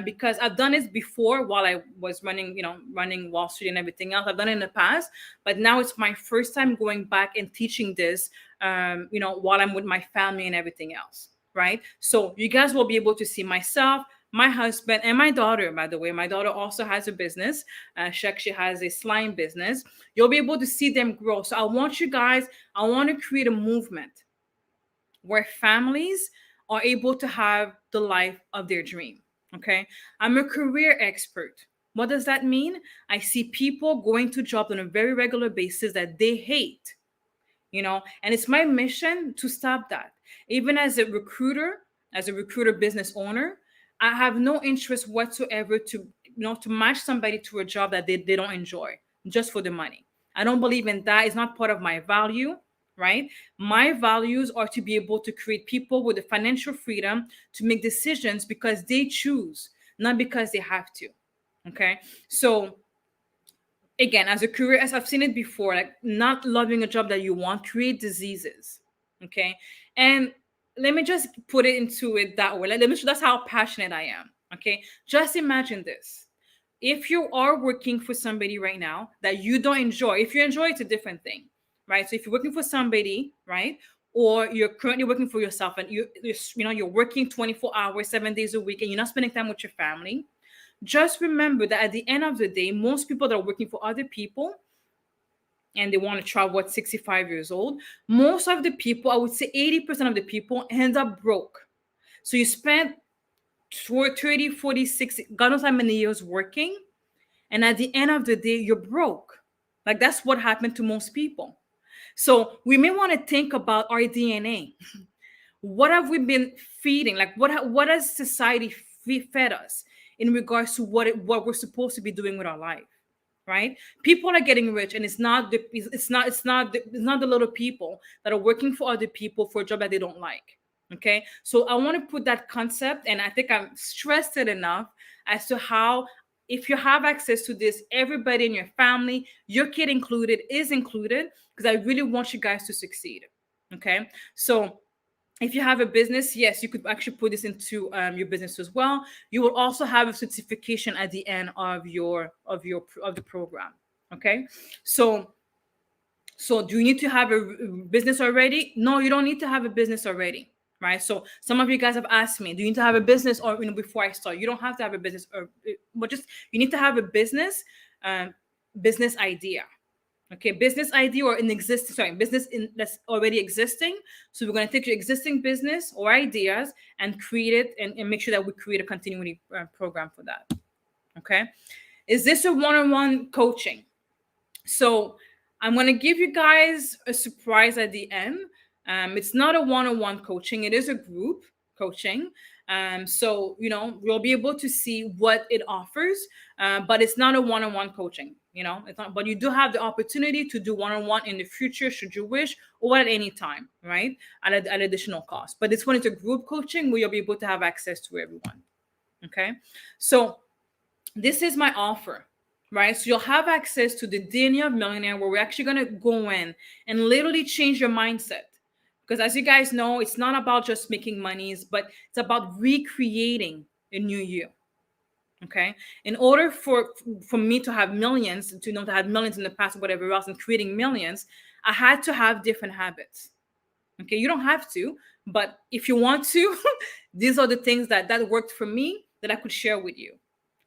Speaker 2: because I've done this before while I was running Wall Street and everything else. I've done it in the past, but now it's my first time going back and teaching this, while I'm with my family and everything else. Right. So you guys will be able to see myself, my husband, and my daughter. By the way, my daughter also has a business. She actually has a slime business. You'll be able to see them grow. So I want to create a movement where families are able to have the life of their dream. Okay. I'm a career expert. What does that mean? I see people going to jobs on a very regular basis that they hate, and it's my mission to stop that. Even as a recruiter, as a recruiter business owner, I have no interest whatsoever to to match somebody to a job that they don't enjoy just for the money. I don't believe in that. It's not part of my value, right? My values are to be able to create people with the financial freedom to make decisions because they choose, not because they have to. Okay. So again, as a career, as I've seen it before, like not loving a job that you want create diseases. Okay. And let me just put it into it that way. Like, let me show that's how passionate I am. Okay. Just imagine this. If you are working for somebody right now that you don't enjoy, if you enjoy, it's a different thing, right? So if you're working for somebody, right, or you're currently working for yourself and you're working 24 hours, 7 days a week, and you're not spending time with your family, just remember that at the end of the day, most people that are working for other people and they want to travel at 65 years old, most of the people, I would say 80% of the people end up broke. So you spend 30, 46, God knows how many years working, and at the end of the day, you're broke. Like that's what happened to most people. So we may want to think about our DNA. What have we been feeding? Like what has society fed us in regards to what we're supposed to be doing with our life? Right? People are getting rich, and it's not the little people that are working for other people for a job that they don't like. Okay, so I want to put that concept, and I think I'm stressed it enough as to how, if you have access to this, everybody in your family, your kid included, is included, because I really want you guys to succeed. Okay, so if you have a business, yes, you could actually put this into your business as well. You will also have a certification at the end of the program. Okay, so do you need to have a business already? No, you don't need to have a business already, right? So some of you guys have asked me, do you need to have a business, or before I start? You don't have to have a business, but just you need to have a um, business idea. Okay, business idea or an existing, sorry, business that's already existing. So we're going to take your existing business or ideas and create it, and make sure that we create a continuity program for that. Okay, is this a one-on-one coaching? So I'm going to give you guys a surprise at the end. It's not a one-on-one coaching. It is a group coaching. So, you'll be able to see what it offers, but it's not a one-on-one coaching. It's not, but you do have the opportunity to do one-on-one in the future, should you wish, or at any time, right? At additional cost. But this one is a group coaching where you'll be able to have access to everyone. Okay. So this is my offer, right? So you'll have access to the DNA of Millionaire, where we're actually going to go in and literally change your mindset. Because as you guys know, it's not about just making monies, but it's about recreating a new you. Okay. In order for me to have millions, to have millions in the past or whatever else, and creating millions, I had to have different habits. Okay. You don't have to, but if you want to, these are the things that worked for me that I could share with you.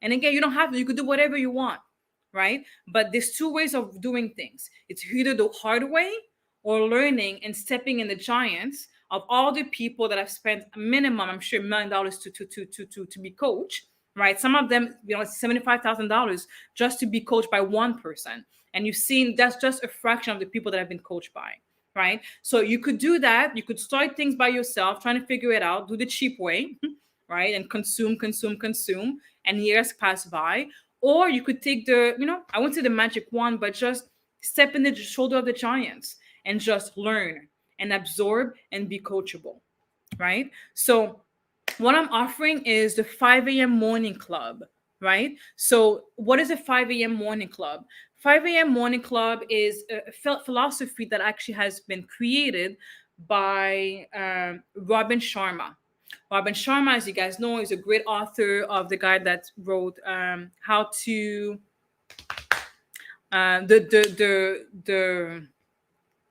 Speaker 2: And again, you don't have to, you could do whatever you want, right? But there's two ways of doing things. It's either the hard way, or learning and stepping in the giants of all the people that have spent a minimum, I'm sure, $1 million to be coached, right? Some of them, it's $75,000 just to be coached by one person. And you've seen that's just a fraction of the people that have been coached by, right? So you could do that. You could start things by yourself, trying to figure it out, do the cheap way, right? And consume, and years pass by. Or you could take I wouldn't say the magic wand, but just step in the shoulder of the giants and just learn and absorb and be coachable, right? So what I'm offering is the 5 a.m. morning club, right? So what is a 5 a.m. morning club? 5 a.m. morning club is a philosophy that actually has been created by Robin Sharma. Robin Sharma, as you guys know, is a great author of the guy that wrote how to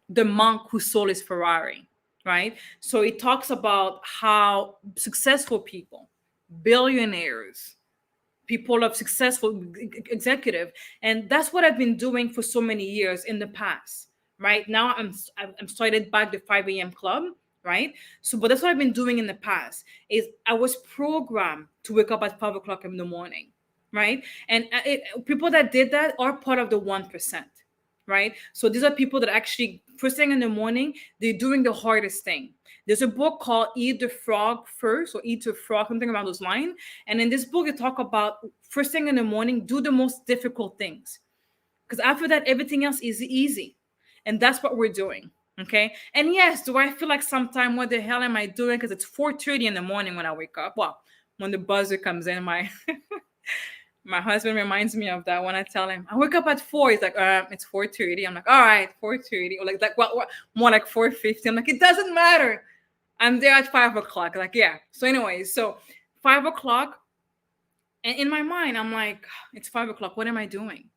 Speaker 2: the monk who sold his Ferrari, right? So it talks about how successful people, billionaires, people of successful executive, and that's what I've been doing for so many years in the past. Right now, I'm started back the 5 a.m. club, right? So, but that's what I've been doing in the past. Is I was programmed to wake up at 5 o'clock in the morning, right? And people that did that are part of the 1%. right? So these are people that actually first thing in the morning, they're doing the hardest thing. There's a book called Eat the Frog First or Eat the Frog, something around those lines. And in this book, it talk about first thing in the morning, do the most difficult things. Because after that, everything else is easy. And that's what we're doing. Okay. And yes, do I feel like sometime what the hell am I doing? Because it's 4:30 in the morning when I wake up. Well, when the buzzer comes in, my my husband reminds me of that when I tell him I wake up at 4. He's like, it's 4:30. I'm like, all right, 4:30. Or like well, more like 4:50. I'm like, it doesn't matter. I'm there at 5 o'clock. Like, yeah. So anyway, so 5 o'clock. And in my mind, I'm like, it's 5 o'clock. What am I doing?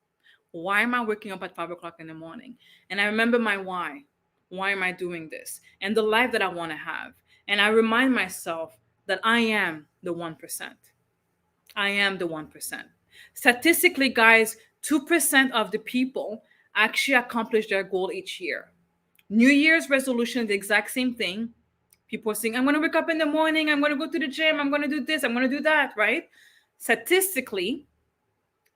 Speaker 2: Why am I waking up at 5 o'clock in the morning? And I remember my why. Why am I doing this? And the life that I want to have. And I remind myself that I am the 1%. I am the 1%. Statistically, guys, 2% of the people actually accomplish their goal each year. New Year's resolution, the exact same thing. People are saying, I'm going to wake up in the morning. I'm going to go to the gym. I'm going to do this. I'm going to do that, right? Statistically,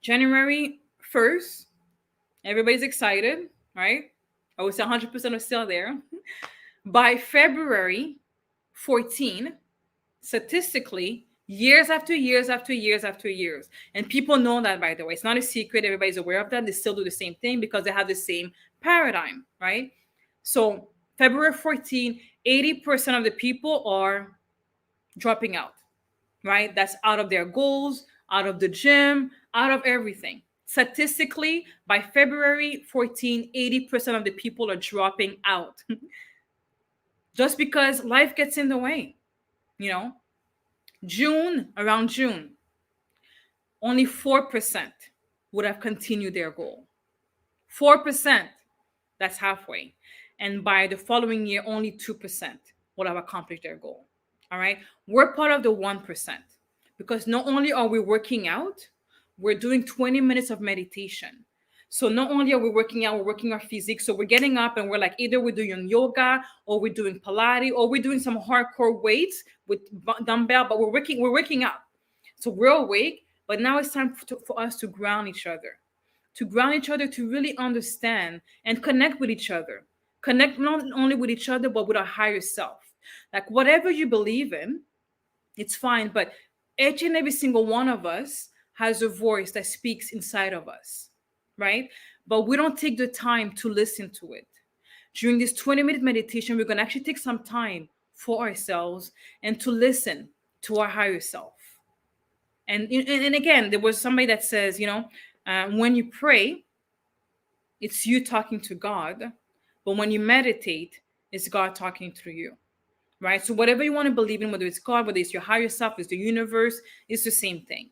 Speaker 2: January 1st, everybody's excited, right? I would say 100% are still there. By February 14, statistically, years after years after years after years. And people know that, by the way. It's not a secret. Everybody's aware of that. They still do the same thing because they have the same paradigm, right? So February 14, 80% of the people are dropping out, right? That's out of their goals, out of the gym, out of everything. Statistically, by February 14, 80% of the people are dropping out just because life gets in the way, you know? Around June, only 4% would have continued their goal. 4%, that's halfway. And by the following year, only 2% would have accomplished their goal. All right. We're part of the 1% because not only are we working out, we're doing 20 minutes of meditation. So not only are we working out, we're working our physique. So we're getting up and we're like, either we're doing yoga or we're doing Pilates or we're doing some hardcore weights with dumbbell, but we're working out. So we're awake, but now it's time for us to ground each other, to really understand and connect with each other. Connect not only with each other, but with our higher self. Like whatever you believe in, it's fine. But each and every single one of us has a voice that speaks inside of us, right? But we don't take the time to listen to it. During this 20-minute meditation, we're going to actually take some time for ourselves and to listen to our higher self. And again, there was somebody that says, when you pray, it's you talking to God. But when you meditate, it's God talking through you, right? So whatever you want to believe in, whether it's God, whether it's your higher self, it's the universe, it's the same thing,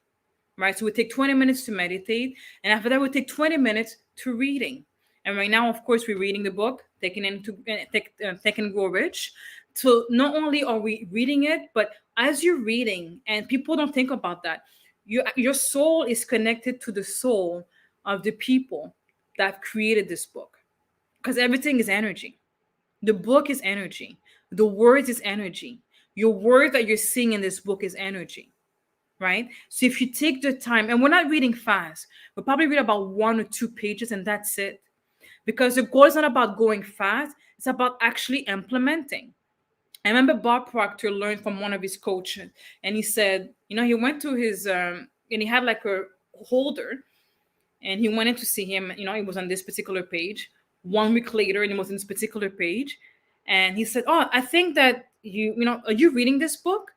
Speaker 2: right? So we take 20 minutes to meditate. And after that, we take 20 minutes to reading. And right now, of course, we're reading the book, Think and Grow Rich. So not only are we reading it, but as you're reading, and people don't think about that, your soul is connected to the soul of the people that created this book. Because everything is energy. The book is energy. The words is energy. Your word that you're seeing in this book is energy, right? So if you take the time, and we're not reading fast, we'll probably read about 1 or 2 pages and that's it. Because the goal is not about going fast, it's about actually implementing. I remember Bob Proctor learned from one of his coaches, and he said, he went to his, and he had like a holder, and he went in to see him, it was on this particular page. 1 week later, and it was in this particular page. And he said, I think that are you reading this book?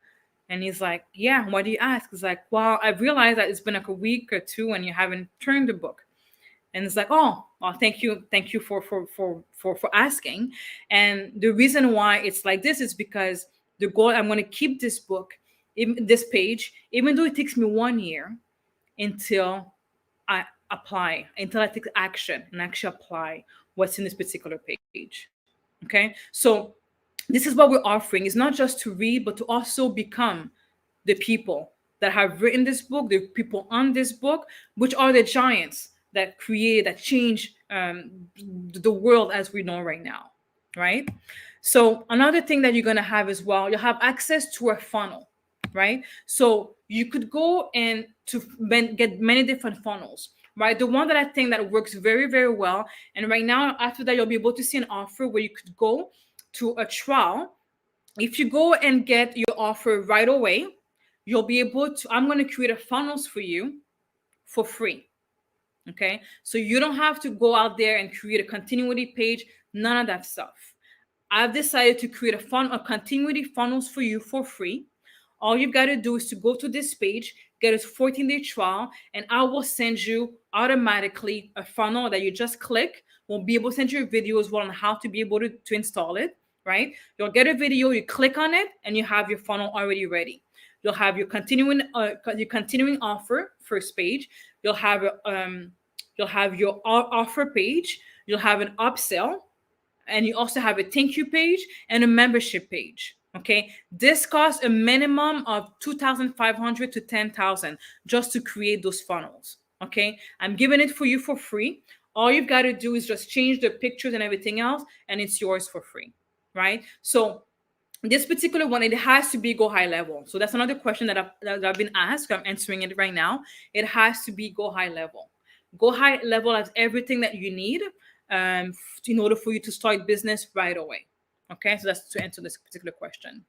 Speaker 2: And he's like, yeah, why do you ask? He's like, well, I've realized that it's been like a week or 2 and you haven't turned the book. And it's like, thank you for asking. And the reason why it's like this is because the goal, I'm going to keep this book, this page, even though it takes me 1 year until I take action and actually apply what's in this particular page. Okay. So this is what we're offering. It's not just to read, but to also become the people that have written this book, the people on this book, which are the giants that change the world as we know right now, right? So another thing that you're going to have as well, you'll have access to a funnel, right? So you could go and get many different funnels. right? The one that I think that works very, very well. And right now, after that, you'll be able to see an offer where you could go to a trial. If you go and get your offer right away, you'll be able to, I'm going to create a funnels for you for free. Okay. So you don't have to go out there and create a continuity page, none of that stuff. I've decided to create a continuity funnels for you for free. All you've got to do is to go to this page, get a 14-day trial, and I will send you automatically a funnel that you just click. We'll be able to send you a video as well on how to be able to install it, right? You'll get a video, you click on it, and you have your funnel already ready. You'll have your continuing offer first page. You'll have your offer page. You'll have an upsell, and you also have a thank you page and a membership page. Okay, this costs a minimum of 2,500 to 10,000 just to create those funnels. Okay, I'm giving it for you for free. All you've got to do is just change the pictures and everything else, and it's yours for free, right? So this particular one, it has to be go high level. So that's another question that I've been asked. I'm answering it right now. It has to be go high level. Go high level has everything that you need in order for you to start business right away. Okay, so that's to answer this particular question.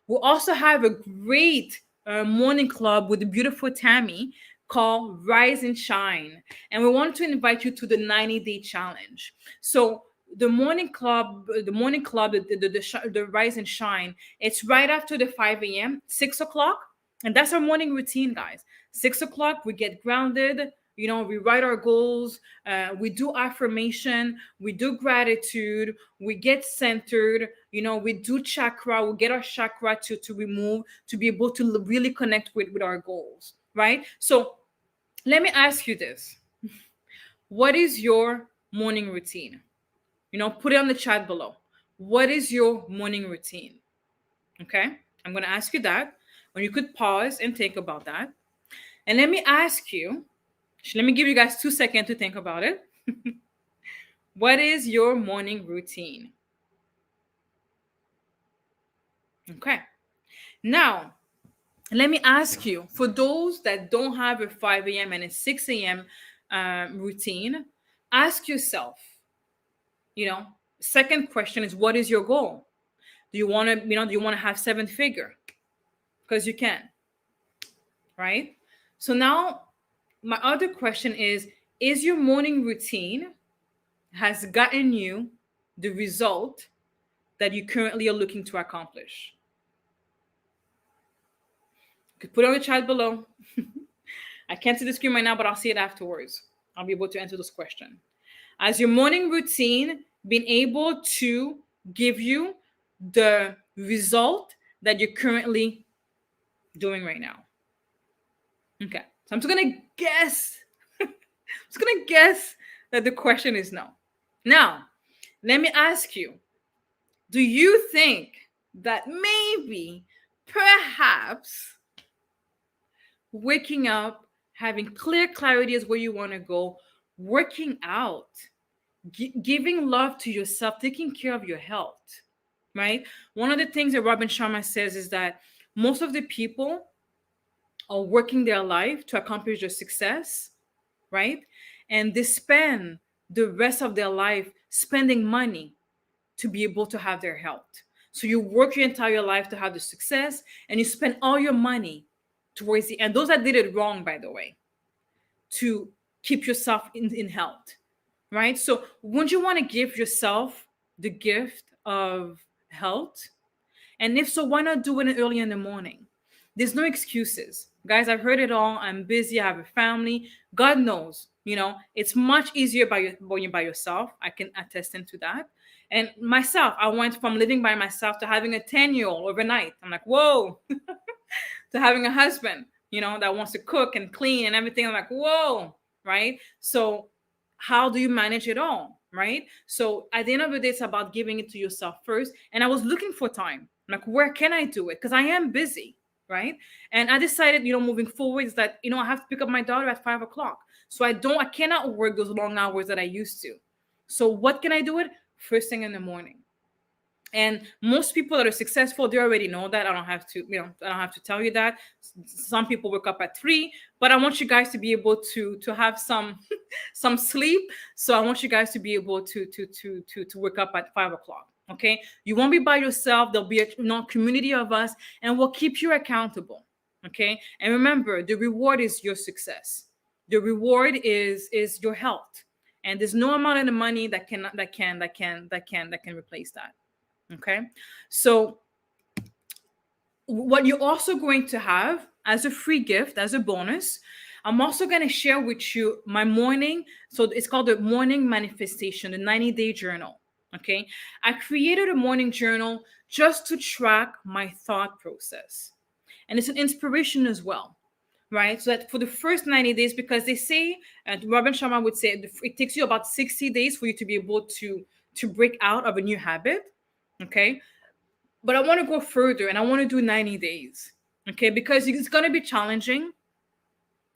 Speaker 2: We'll also have a great morning club with the beautiful Tammy called Rise and Shine. And we want to invite you to the 90-day challenge. So the the Rise and Shine, it's right after the 5 a.m., 6 o'clock. And that's our morning routine, guys. 6 o'clock, we get grounded. We write our goals, we do affirmation, we do gratitude, we get centered, we do chakra, we get our chakra to remove, to be able to really connect with our goals, right? So let me ask you this. What is your morning routine? Put it on the chat below. What is your morning routine? Okay, I'm going to ask you that, and you could pause and think about that. And let me ask you, let me give you guys 2 seconds to think about it. What is your morning routine? Okay. Now, let me ask you, for those that don't have a 5 a.m. and a 6 a.m. Routine, ask yourself, second question is, what is your goal? Do you want to have 7-figure? Because you can, right? So now, my other question is your morning routine has gotten you the result that you currently are looking to accomplish? You could put it on the chat below. I can't see the screen right now, but I'll see it afterwards. I'll be able to answer this question. Has your morning routine been able to give you the result that you're currently doing right now? Okay. So I'm just going to guess. That the question is no. Now, let me ask you, do you think that maybe, perhaps, waking up, having clear clarity is where you want to go, working out, giving love to yourself, taking care of your health, right? One of the things that Robin Sharma says is that most of the people are working their life to accomplish their success, right? And they spend the rest of their life spending money to be able to have their health. So you work your entire life to have the success, and you spend all your money towards the end. Those that did it wrong, by the way, to keep yourself in health, right? So wouldn't you want to give yourself the gift of health? And if so, why not do it early in the morning? There's no excuses. Guys, I've heard it all. I'm busy. I have a family. God knows, it's much easier when you're by yourself. I can attest into that. And myself, I went from living by myself to having a 10-year-old overnight. I'm like, whoa, to having a husband, that wants to cook and clean and everything. I'm like, whoa, right? So how do you manage it all, right? So at the end of the day, it's about giving it to yourself first. And I was looking for time. I'm like, where can I do it? Because I am busy, right? And I decided, moving forward is that, I have to pick up my daughter at 5 o'clock. So I cannot work those long hours that I used to. So what can I do it? First thing in the morning. And most people that are successful, they already know that. I don't have to, I don't have to tell you that. Some people wake up at 3, but I want you guys to be able to have some some sleep. So I want you guys to be able to wake up at 5 o'clock. Okay, you won't be by yourself. There'll be a community of us, and we'll keep you accountable. Okay, and remember, the reward is your success. The reward is your health, and there's no amount of money that can replace that. Okay. So what you're also going to have as a free gift, as a bonus, I'm also going to share with you my morning. So it's called the morning manifestation, the 90-day journal. Okay. I created a morning journal just to track my thought process. And it's an inspiration as well. Right. So that for the first 90 days, because they say, and Robin Sharma would say, it takes you about 60 days for you to be able to break out of a new habit. Okay. But I want to go further and I want to do 90 days. Okay. Because it's going to be challenging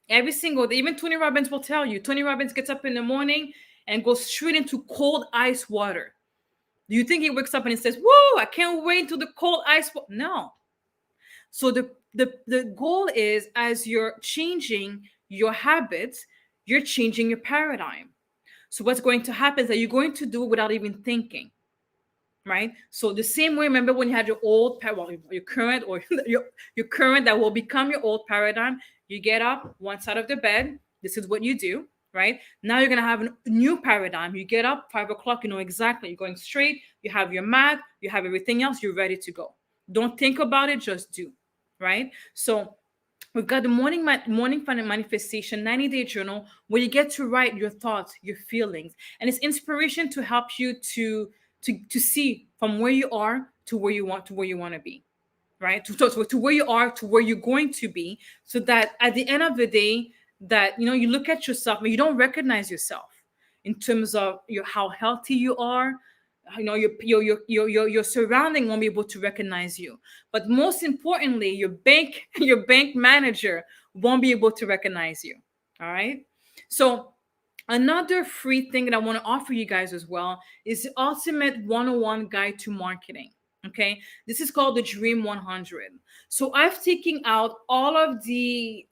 Speaker 2: every single day. Even Tony Robbins will tell you. Tony Robbins gets up in the morning and goes straight into cold ice water. Do you think he wakes up and he says, "Whoa, I can't wait until the cold ice water"? No. So the goal is, as you're changing your habits, you're changing your paradigm. So what's going to happen is that you're going to do it without even thinking. Right. So the same way, remember when you had your old, well, your current or your current that will become your old paradigm, you get up one side of the bed. This is what you do. Right. Now you're going to have a new paradigm. You get up 5 o'clock, you know exactly. You're going straight. You have your mat. You have everything else. You're ready to go. Don't think about it. Just do. Right. So we've got the morning manifestation 90-day journal where you get to write your thoughts, your feelings, and it's inspiration to help you to see from where you are to where you want to be, right? To where you are to where you're going to be, so that at the end of the day, that you look at yourself and you don't recognize yourself in terms of how healthy you are. Your surrounding won't be able to recognize you, but most importantly, your bank your bank manager won't be able to recognize you. All right. So another free thing that I want to offer you guys as well is the ultimate 101 guide to marketing. Okay. This is called the Dream 100. So I've taken out all of the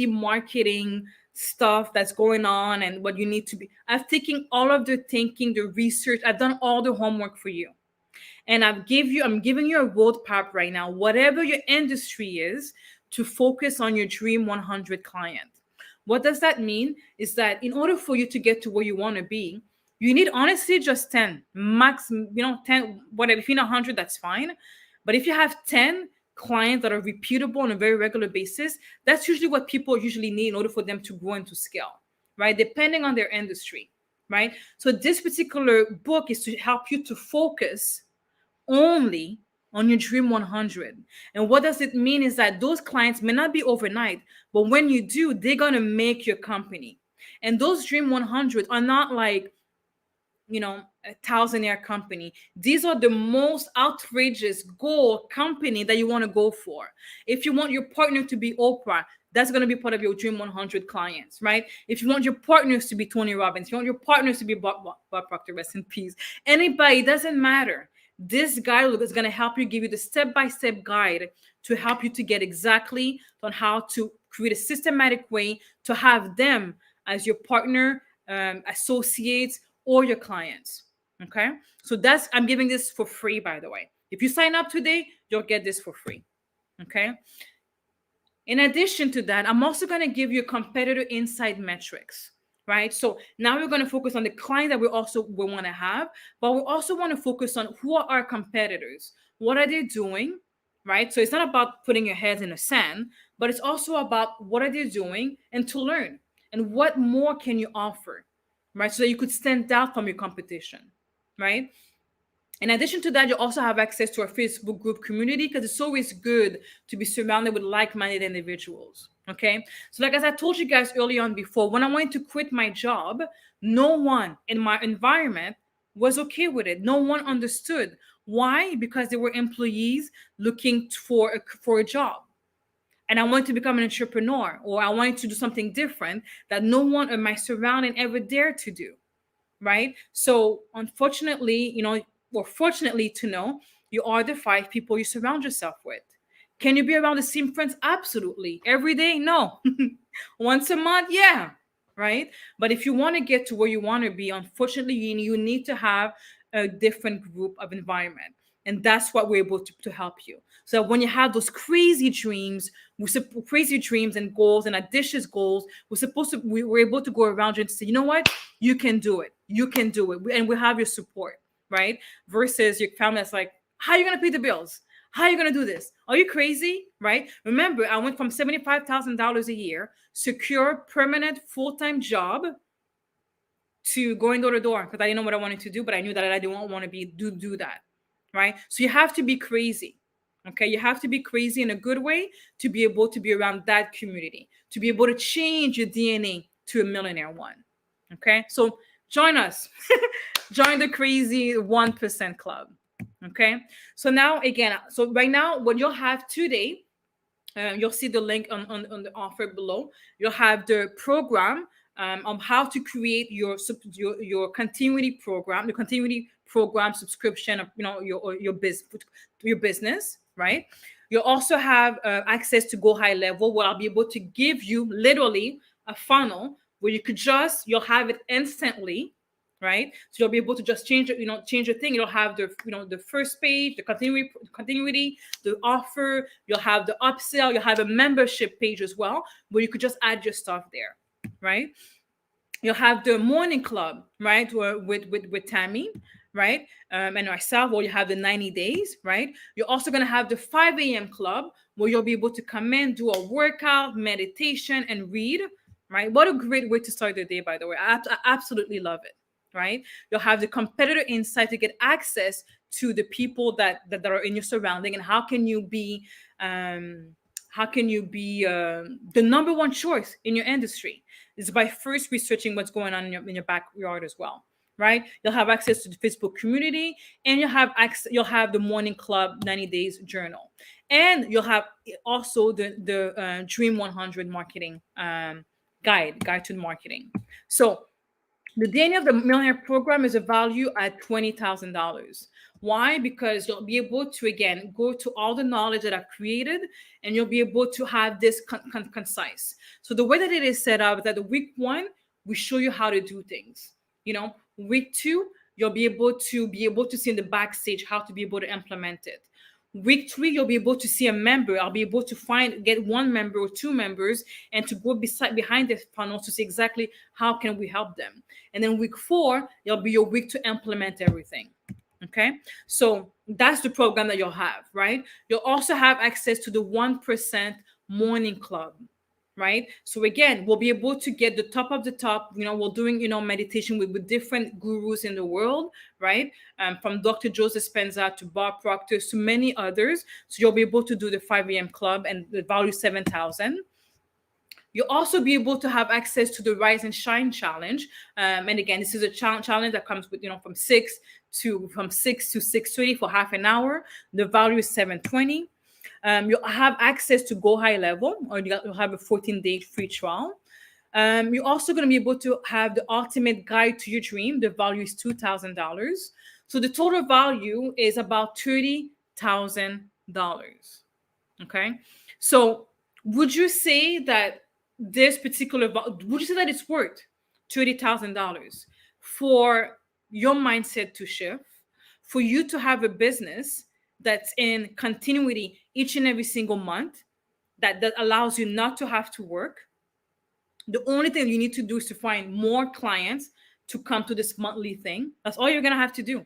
Speaker 2: marketing stuff that's going on and what you need to be. I've taken all of the thinking, the research. I've done all the homework for you. And I'm giving you a roadmap right now, whatever your industry is, to focus on your Dream 100 client. What does that mean? Is that in order for you to get to where you want to be, you need honestly just 10 max, 10, whatever. If you need 100, that's fine. But if you have 10 clients that are repeatable on a very regular basis, that's usually what people usually need in order for them to grow and to scale, right? Depending on their industry, right? So this particular book is to help you to focus only on your Dream 100. And what does it mean is that those clients may not be overnight, but when you do, they're going to make your company. And those Dream 100 are not like, a thousandaire company. These are the most outrageous goal company that you want to go for. If you want your partner to be Oprah, that's going to be part of your Dream 100 clients, right? If you want your partners to be Tony Robbins, if you want your partners to be Bob Proctor, rest in peace. Anybody, doesn't matter. This guide is going to help you, give you the step-by-step guide to help you to get exactly on how to create a systematic way to have them as your partner, associates, or your clients. Okay. So I'm giving this for free, by the way. If you sign up today, you'll get this for free. Okay. In addition to that, I'm also going to give you competitor insight metrics, right? So now we're going to focus on the client that we want to have, but we also want to focus on who are our competitors. What are they doing, right? So it's not about putting your head in the sand, but it's also about what are they doing and to learn. And what more can you offer, right? So that you could stand out from your competition, right? In addition to that, you also have access to our Facebook group community, because it's always good to be surrounded with like-minded individuals. Okay. So like, as I told you guys early on before, when I wanted to quit my job, no one in my environment was okay with it. No one understood. Why? Because they were employees looking for a job. And I wanted to become an entrepreneur, or I wanted to do something different that no one in my surrounding ever dared to do. Right. So unfortunately, or fortunately to know, you are the 5 people you surround yourself with. Can you be around the same friends? Absolutely. Every day? No. Once a month? Yeah. Right. But if you want to get to where you want to be, unfortunately, you need to have a different group of environment. And that's what we're able to help you. So when you have those crazy dreams and goals and ambitious goals, we're able to go around you and say, you know what, you can do it. You can do it. And we have your support, right? Versus your family that's like, how are you gonna pay the bills? How are you gonna do this? Are you crazy? Right? Remember, I went from $75,000 a year, secure, permanent, full-time job, to going door to door because I didn't know what I wanted to do, but I knew that I didn't want to do that. Right? So you have to be crazy. Okay, you have to be crazy in a good way to be able to be around that community, to be able to change your DNA to a millionaire one. Okay, so join us, join the crazy 1% club. Okay, so now again, so right now, what you'll have today, you'll see the link on the offer below. You'll have the program on how to create your continuity program, the continuity program subscription of your business, right? You'll also have access to Go High Level, where I'll be able to give you literally a funnel where you'll have it instantly, right? So you'll be able to just change the thing. You'll have the first page, the continuity, the offer. You'll have the upsell. You'll have a membership page as well, where you could just add your stuff there, right? You'll have the morning club, right, with Tammy, right, and myself, where you have the 90 days, right? You're also going to have the 5 a.m. club, where you'll be able to come in, do a workout, meditation, and read, right? What a great way to start the day, by the way. I absolutely love it, right? You'll have the competitor insight to get access to the people that are in your surrounding, and how can you be the number one choice in your industry is by first researching what's going on in your backyard as well, right? You'll have access to the Facebook community, and you'll have the morning club 90 days journal, and you'll have also the Dream 100 marketing guide to marketing. So the DNA of the Millionaire Program is a value at $20,000. Why? Because you'll be able to, again, go to all the knowledge that I've created, and you'll be able to have this concise. So the way that it is set up is that the week 1, we show you how to do things. Week 2, you'll be able to see in the backstage how to be able to implement it. Week 3, you'll be able to see a member. I'll be able to get one member or 2 members, and to go behind the funnel to see exactly how can we help them. And then week 4, it'll be your week to implement everything. Okay, so that's the program that you'll have, right? You'll also have access to the 1% morning club, right? So again, we'll be able to get the top of the top. We're doing meditation with different gurus in the world, right? From Dr. Joseph Spencer to Bob Proctor to many others. So you'll be able to do the 5 a.m. club, and the value 7,000. You'll also be able to have access to the Rise and Shine challenge. And again, this is a challenge that comes with, from 6 to 6:30 for half an hour. The value is 720. You'll have access to Go High Level, or you'll have a 14-day free trial. You're also going to be able to have the ultimate guide to your dream. The value is $2,000. So the total value is about $30,000. Okay. So would you say that would you say that it's worth $30,000 for your mindset to shift, for you to have a business that's in continuity each and every single month, that allows you not to have to work? The only thing you need to do is to find more clients to come to this monthly thing. That's all you're going to have to do.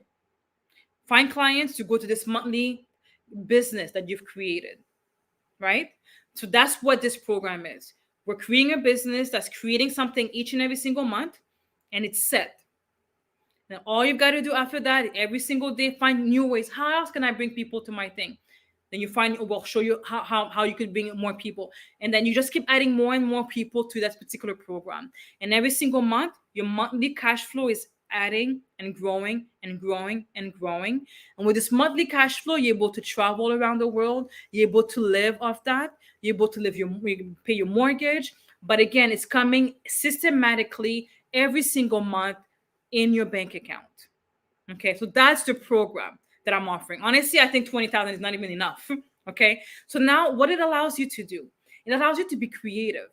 Speaker 2: Find clients to go to this monthly business that you've created, right? So that's what this program is. We're creating a business that's creating something each and every single month, and it's set. Now, all you've got to do after that, every single day, find new ways. How else can I bring people to my thing? Then we'll show you how you could bring more people. And then you just keep adding more and more people to that particular program. And every single month, your monthly cash flow is adding and growing and growing and growing. And with this monthly cash flow, you're able to travel around the world. You're able to live off that. You're able to pay your mortgage. But again, it's coming systematically every single month in your bank account. Okay, so that's the program that I'm offering. Honestly, I think 20,000 is not even enough. Okay, so now what it allows you to do, it allows you to be creative.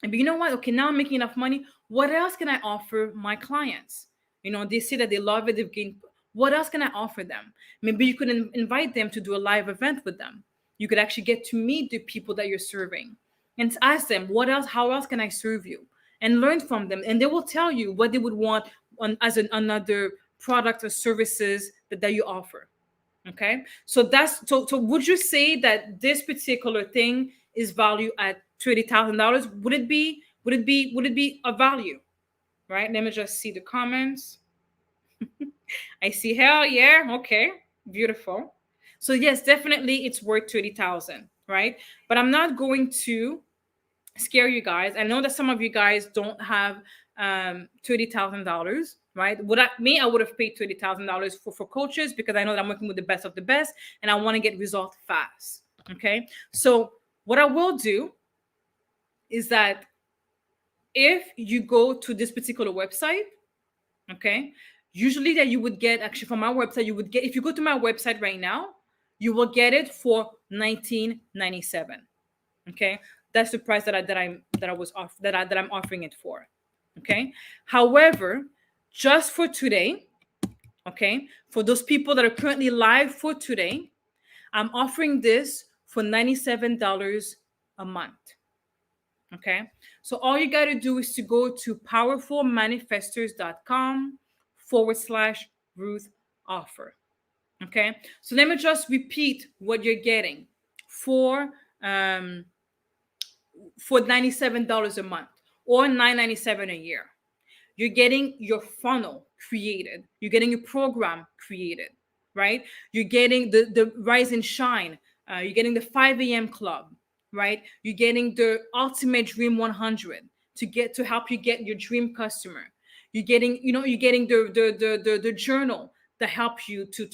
Speaker 2: And but you know what? Okay, now I'm making enough money. What else can I offer my clients? They say that they love it. They've gained. What else can I offer them? Maybe you could invite them to do a live event with them. You could actually get to meet the people that you're serving and ask them, what else? How else can I serve you? And learn from them. And they will tell you what they would want another product or services that you offer. Okay, so so would you say that this particular thing is valued at $30,000? Would it be a value? Right, let me just see the comments. I see, hell yeah, okay, beautiful. So yes, definitely it's worth 30,000, right? But I'm not going to scare you guys. I know that some of you guys don't have $30,000, right? I would have paid $30,000 for coaches, because I know that I'm working with the best of the best and I want to get results fast. Okay, so what I will do is that if you go to this particular website, okay, usually that you would get, actually from my website, you would get, if you go to my website right now, you will get it for 1997. Okay, that's the price that I'm offering it for. Okay, however, just for today, okay, for those people that are currently live for today, I'm offering this for $97 a month. Okay, so all you got to do is to go to powerfulmanifestors.com/Ruth offer. Okay, so let me just repeat what you're getting for um for $97 a month or $997 a year. You're getting your funnel created. You're getting your program created, right? You're getting the Rise and Shine. You're getting the 5 a.m. club, right? You're getting the Ultimate Dream 100 to help you get your dream customer. You're getting the journal that helps you to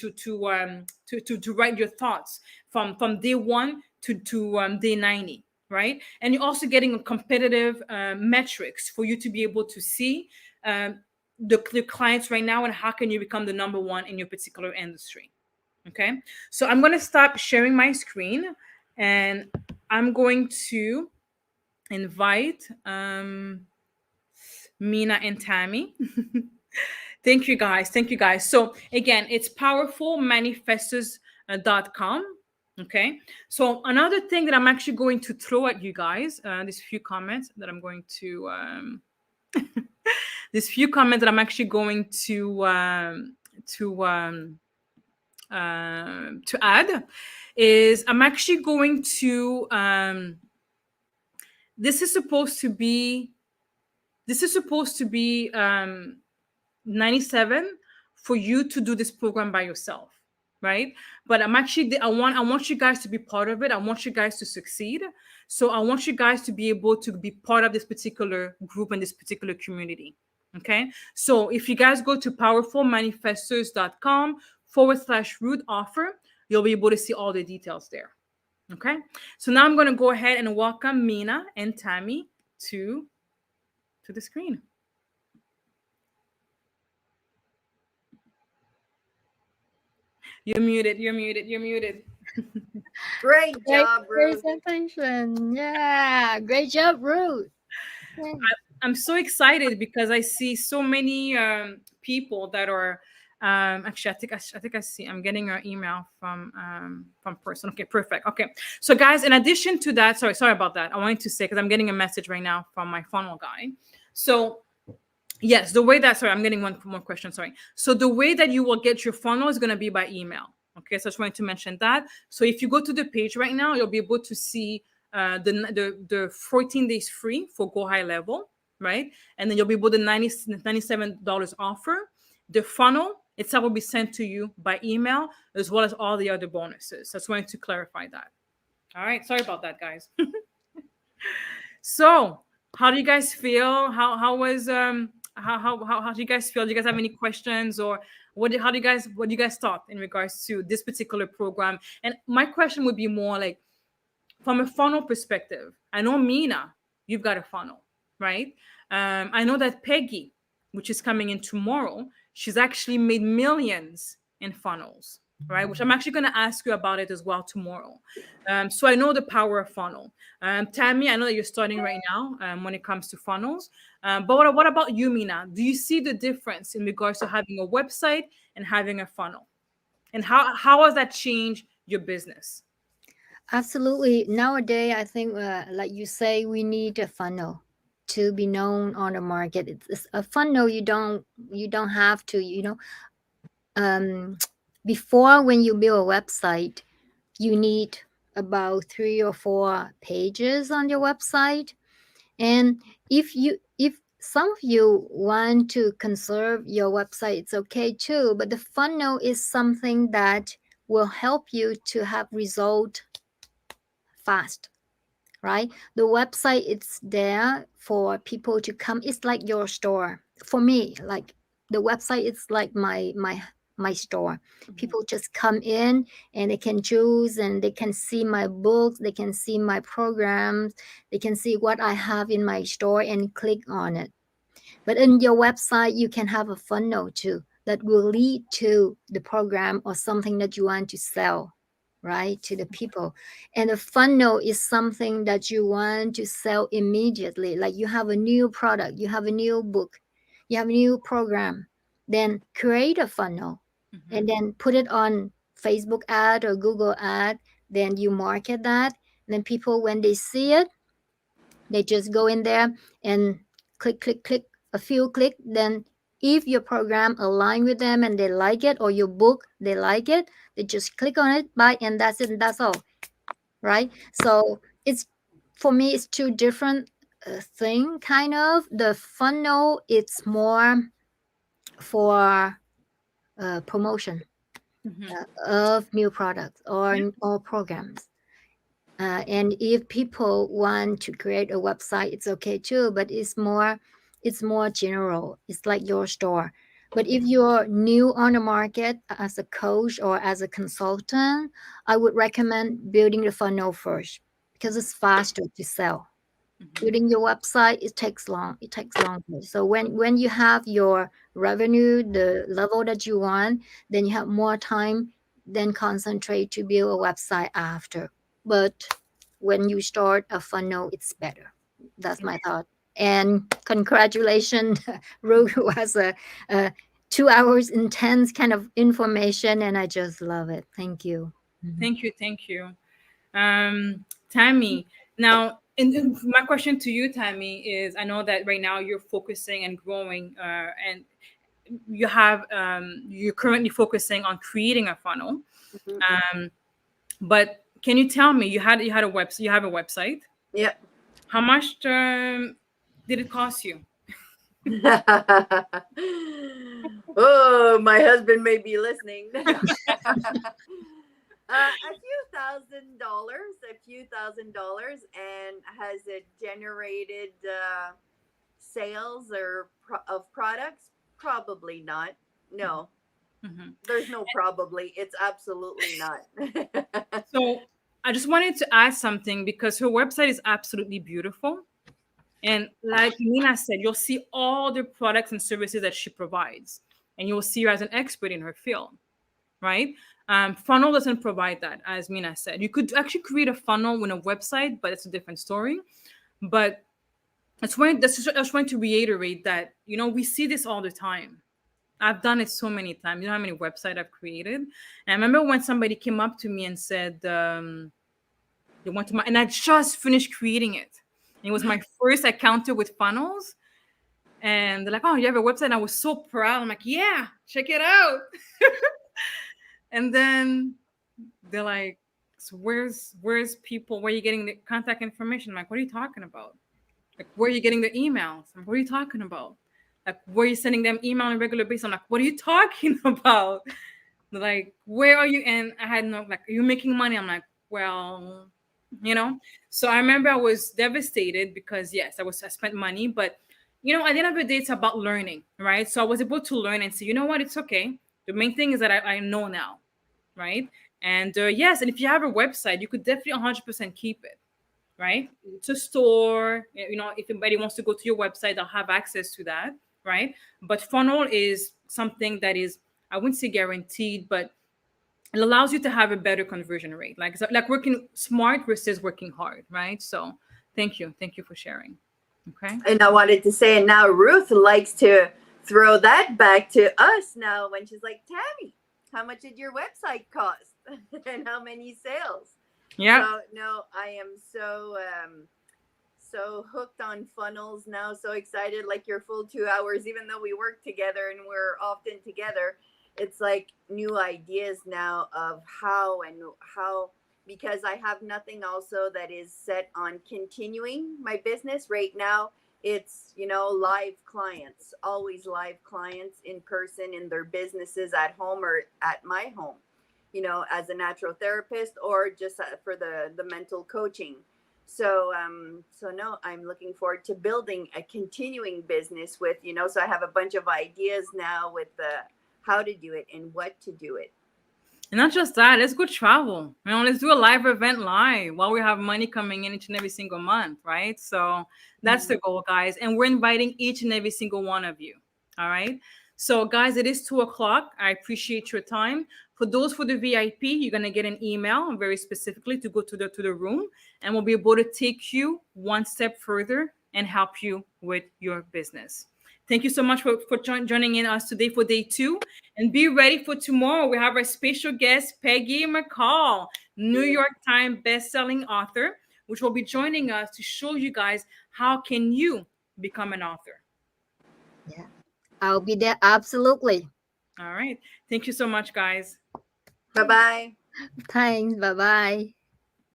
Speaker 2: write your thoughts from day one to day 90, right? And you're also getting a competitive metrics for you to be able to see um, the clients right now and how can you become the number one in your particular industry. Okay, so I'm going to stop sharing my screen and I'm going to invite Mina and Tammy. Thank you guys. Thank you guys. So again, it's powerfulmanifestors.com. Okay, so another thing that I'm actually going to throw at you guys, these few comments that I'm going to this few comments that I'm actually going to add is I'm actually going to this is supposed to be 97 for you to do this program by yourself, right? But I want you guys to be part of it. I want you guys to succeed. So I want you guys to be able to be part of this particular group and this particular community. Okay, so if you guys go to powerfulmanifestors.com/root offer, you'll be able to see all the details there. Okay, so now I'm going to go ahead and welcome Mina and Tammy to the screen. You're muted. You're muted. You're muted.
Speaker 3: Great
Speaker 1: Great
Speaker 3: job, Ruth.
Speaker 1: presentation. Yeah, great job, Ruth. Yeah.
Speaker 2: I'm so excited because I see so many people that are actually I think I see I'm getting an email from person. Okay, perfect. Okay, so guys, in addition to that, sorry about that. I wanted to say because I'm getting a message right now from my funnel guy. So yes, the way that sorry, I'm getting one more question. Sorry. So the way that you will get your funnel is going to be by email. Okay, so I just wanted to mention that. So if you go to the page right now, you'll be able to see the 14 days free for Go High Level, right? And then you'll be able to $97 offer. The funnel itself will be sent to you by email as well as all the other bonuses. So I just wanted to clarify that. All right, sorry about that, guys. So how do you guys feel? How was how do you guys feel? Do you guys have any questions or what do you guys thought in regards to this particular program? And my question would be more like from a funnel perspective. I know Mina, you've got a funnel, right? I know that Peggy, which is coming in tomorrow, she's actually made millions in funnels, right? Which I'm actually going to ask you about it as well tomorrow. So I know the power of funnel. Tammy, I know that you're starting right now when it comes to funnels. But what about you, Mina? Do you see the difference in regards to having a website and having a funnel? And how has that changed your business?
Speaker 1: Absolutely. Nowadays, I think, like you say, we need a funnel to be known on the market. It's a funnel. You don't have to. Um, before, when you build a website, you need about 3 or 4 pages on your website. And if some of you want to conserve your website, it's okay too. But the funnel is something that will help you to have result fast, right? The website it's there for people to come. It's like your store. For me, like the website is like my store. People just come in and they can choose and they can see my books, they can see my programs, they can see what I have in my store and click on it. But in your website, you can have a funnel too that will lead to the program or something that you want to sell, right, to the people. And a funnel is something that you want to sell immediately. Like you have a new product, you have a new book, you have a new program. Then create a funnel
Speaker 2: Mm-hmm.
Speaker 1: and then put it on Facebook ad or Google ad. Then you market that. And then people, when they see it, they just go in there and click, click, click, a few click. Then if your program align with them and they like it, or your book, they like it, they just click on it, buy, and that's it, and that's all, right? So it's, for me, it's two different thing, kind of. The funnel, it's more for promotion
Speaker 2: Mm-hmm.
Speaker 1: of new products or programs. And if people want to create a website, it's okay too, but it's more general. It's like your store. But if you're new on the market as a coach or as a consultant, I would recommend building the funnel first because it's faster to sell.
Speaker 2: Mm-hmm.
Speaker 1: Building your website, it takes longer. So when you have your revenue, the level that you want, then you have more time, then concentrate to build a website after. But when you start a funnel, it's better. That's my thought. And congratulations, Ruth, was a 2 hours intense kind of information, and I just love it. Thank you. Mhm.
Speaker 2: Thank you, thank you. Tammy, now, and my question to you, Tammy, is I know that right now you're focusing and growing, and you're currently focusing on creating a funnel.
Speaker 3: Mhm.
Speaker 2: But can you tell me, you had a website, you have a website?
Speaker 3: Yep.
Speaker 2: How much did it cost you?
Speaker 3: Oh, my husband may be listening. A few thousand dollars, and has it generated sales or of products? Probably not. No,
Speaker 2: Mhm.
Speaker 3: there's no probably. It's absolutely not.
Speaker 2: So I just wanted to add something because her website is absolutely beautiful. And like Nina said, you'll see all the products and services that she provides, and you'll see her as an expert in her field, right? Funnel doesn't provide that, as Mina said. You could actually create a funnel with a website, but it's a different story. But I just want to reiterate that we see this all the time. I've done it so many times. You know how many websites I've created. And I remember when somebody came up to me and said, they went to my, and I just finished creating it. And it was my first encounter with funnels. And they're like, "Oh, you have a website?" And I was so proud. I'm like, "Yeah, check it out." And then they're like, "So where's people? Where are you getting the contact information?" I'm like, "What are you talking about? Like, where are you getting the emails? I'm like, what are you talking about? Like, where are you sending them email on a regular basis?" I'm like, "What are you talking about?" They're like, "Where are you?" And I had no, like, "Are you making money?" I'm like, "Well, you know." So I remember I was devastated because yes, I spent money, but at the end of the day, it's about learning, right? So I was able to learn and say, you know what, it's okay. The main thing is that I know now, right? And yes, and if you have a website, you could definitely 100% keep it, right? It's a store. If anybody wants to go to your website, they'll have access to that, right? But funnel is something that is, I wouldn't say guaranteed, but it allows you to have a better conversion rate. Like, so, like working smart versus working hard, right? So thank you for sharing. Okay.
Speaker 3: And I wanted to say, and now Ruth likes to throw that back to us now when she's like, Tammy, how much did your website cost? And how many sales?
Speaker 2: Yeah.
Speaker 3: So no, I am so hooked on funnels now, so excited, like your full 2 hours, even though we work together and we're often together. It's like new ideas now of how, because I have nothing also that is set on continuing my business right now. It's, live clients, always live clients in person in their businesses at home or at my home, as a natural therapist or just for the mental coaching. So no, I'm looking forward to building a continuing business with, so I have a bunch of ideas now with the how to do it and what to do it.
Speaker 2: And not just that, let's go travel. Let's do a live event live while we have money coming in each and every single month, right? So that's the goal, guys. And we're inviting each and every single one of you. All right. So, guys, it is 2 o'clock. I appreciate your time. For those for the VIP, you're gonna get an email very specifically to go to the room, and we'll be able to take you one step further and help you with your business. Thank you so much for joining in us today for day 2. And be ready for tomorrow. We have our special guest, Peggy McCall, New York Times bestselling author, which will be joining us to show you guys how can you become an author.
Speaker 1: Yeah, I'll be there. Absolutely.
Speaker 2: All right. Thank you so much, guys.
Speaker 3: Bye bye.
Speaker 1: Thanks. Bye bye.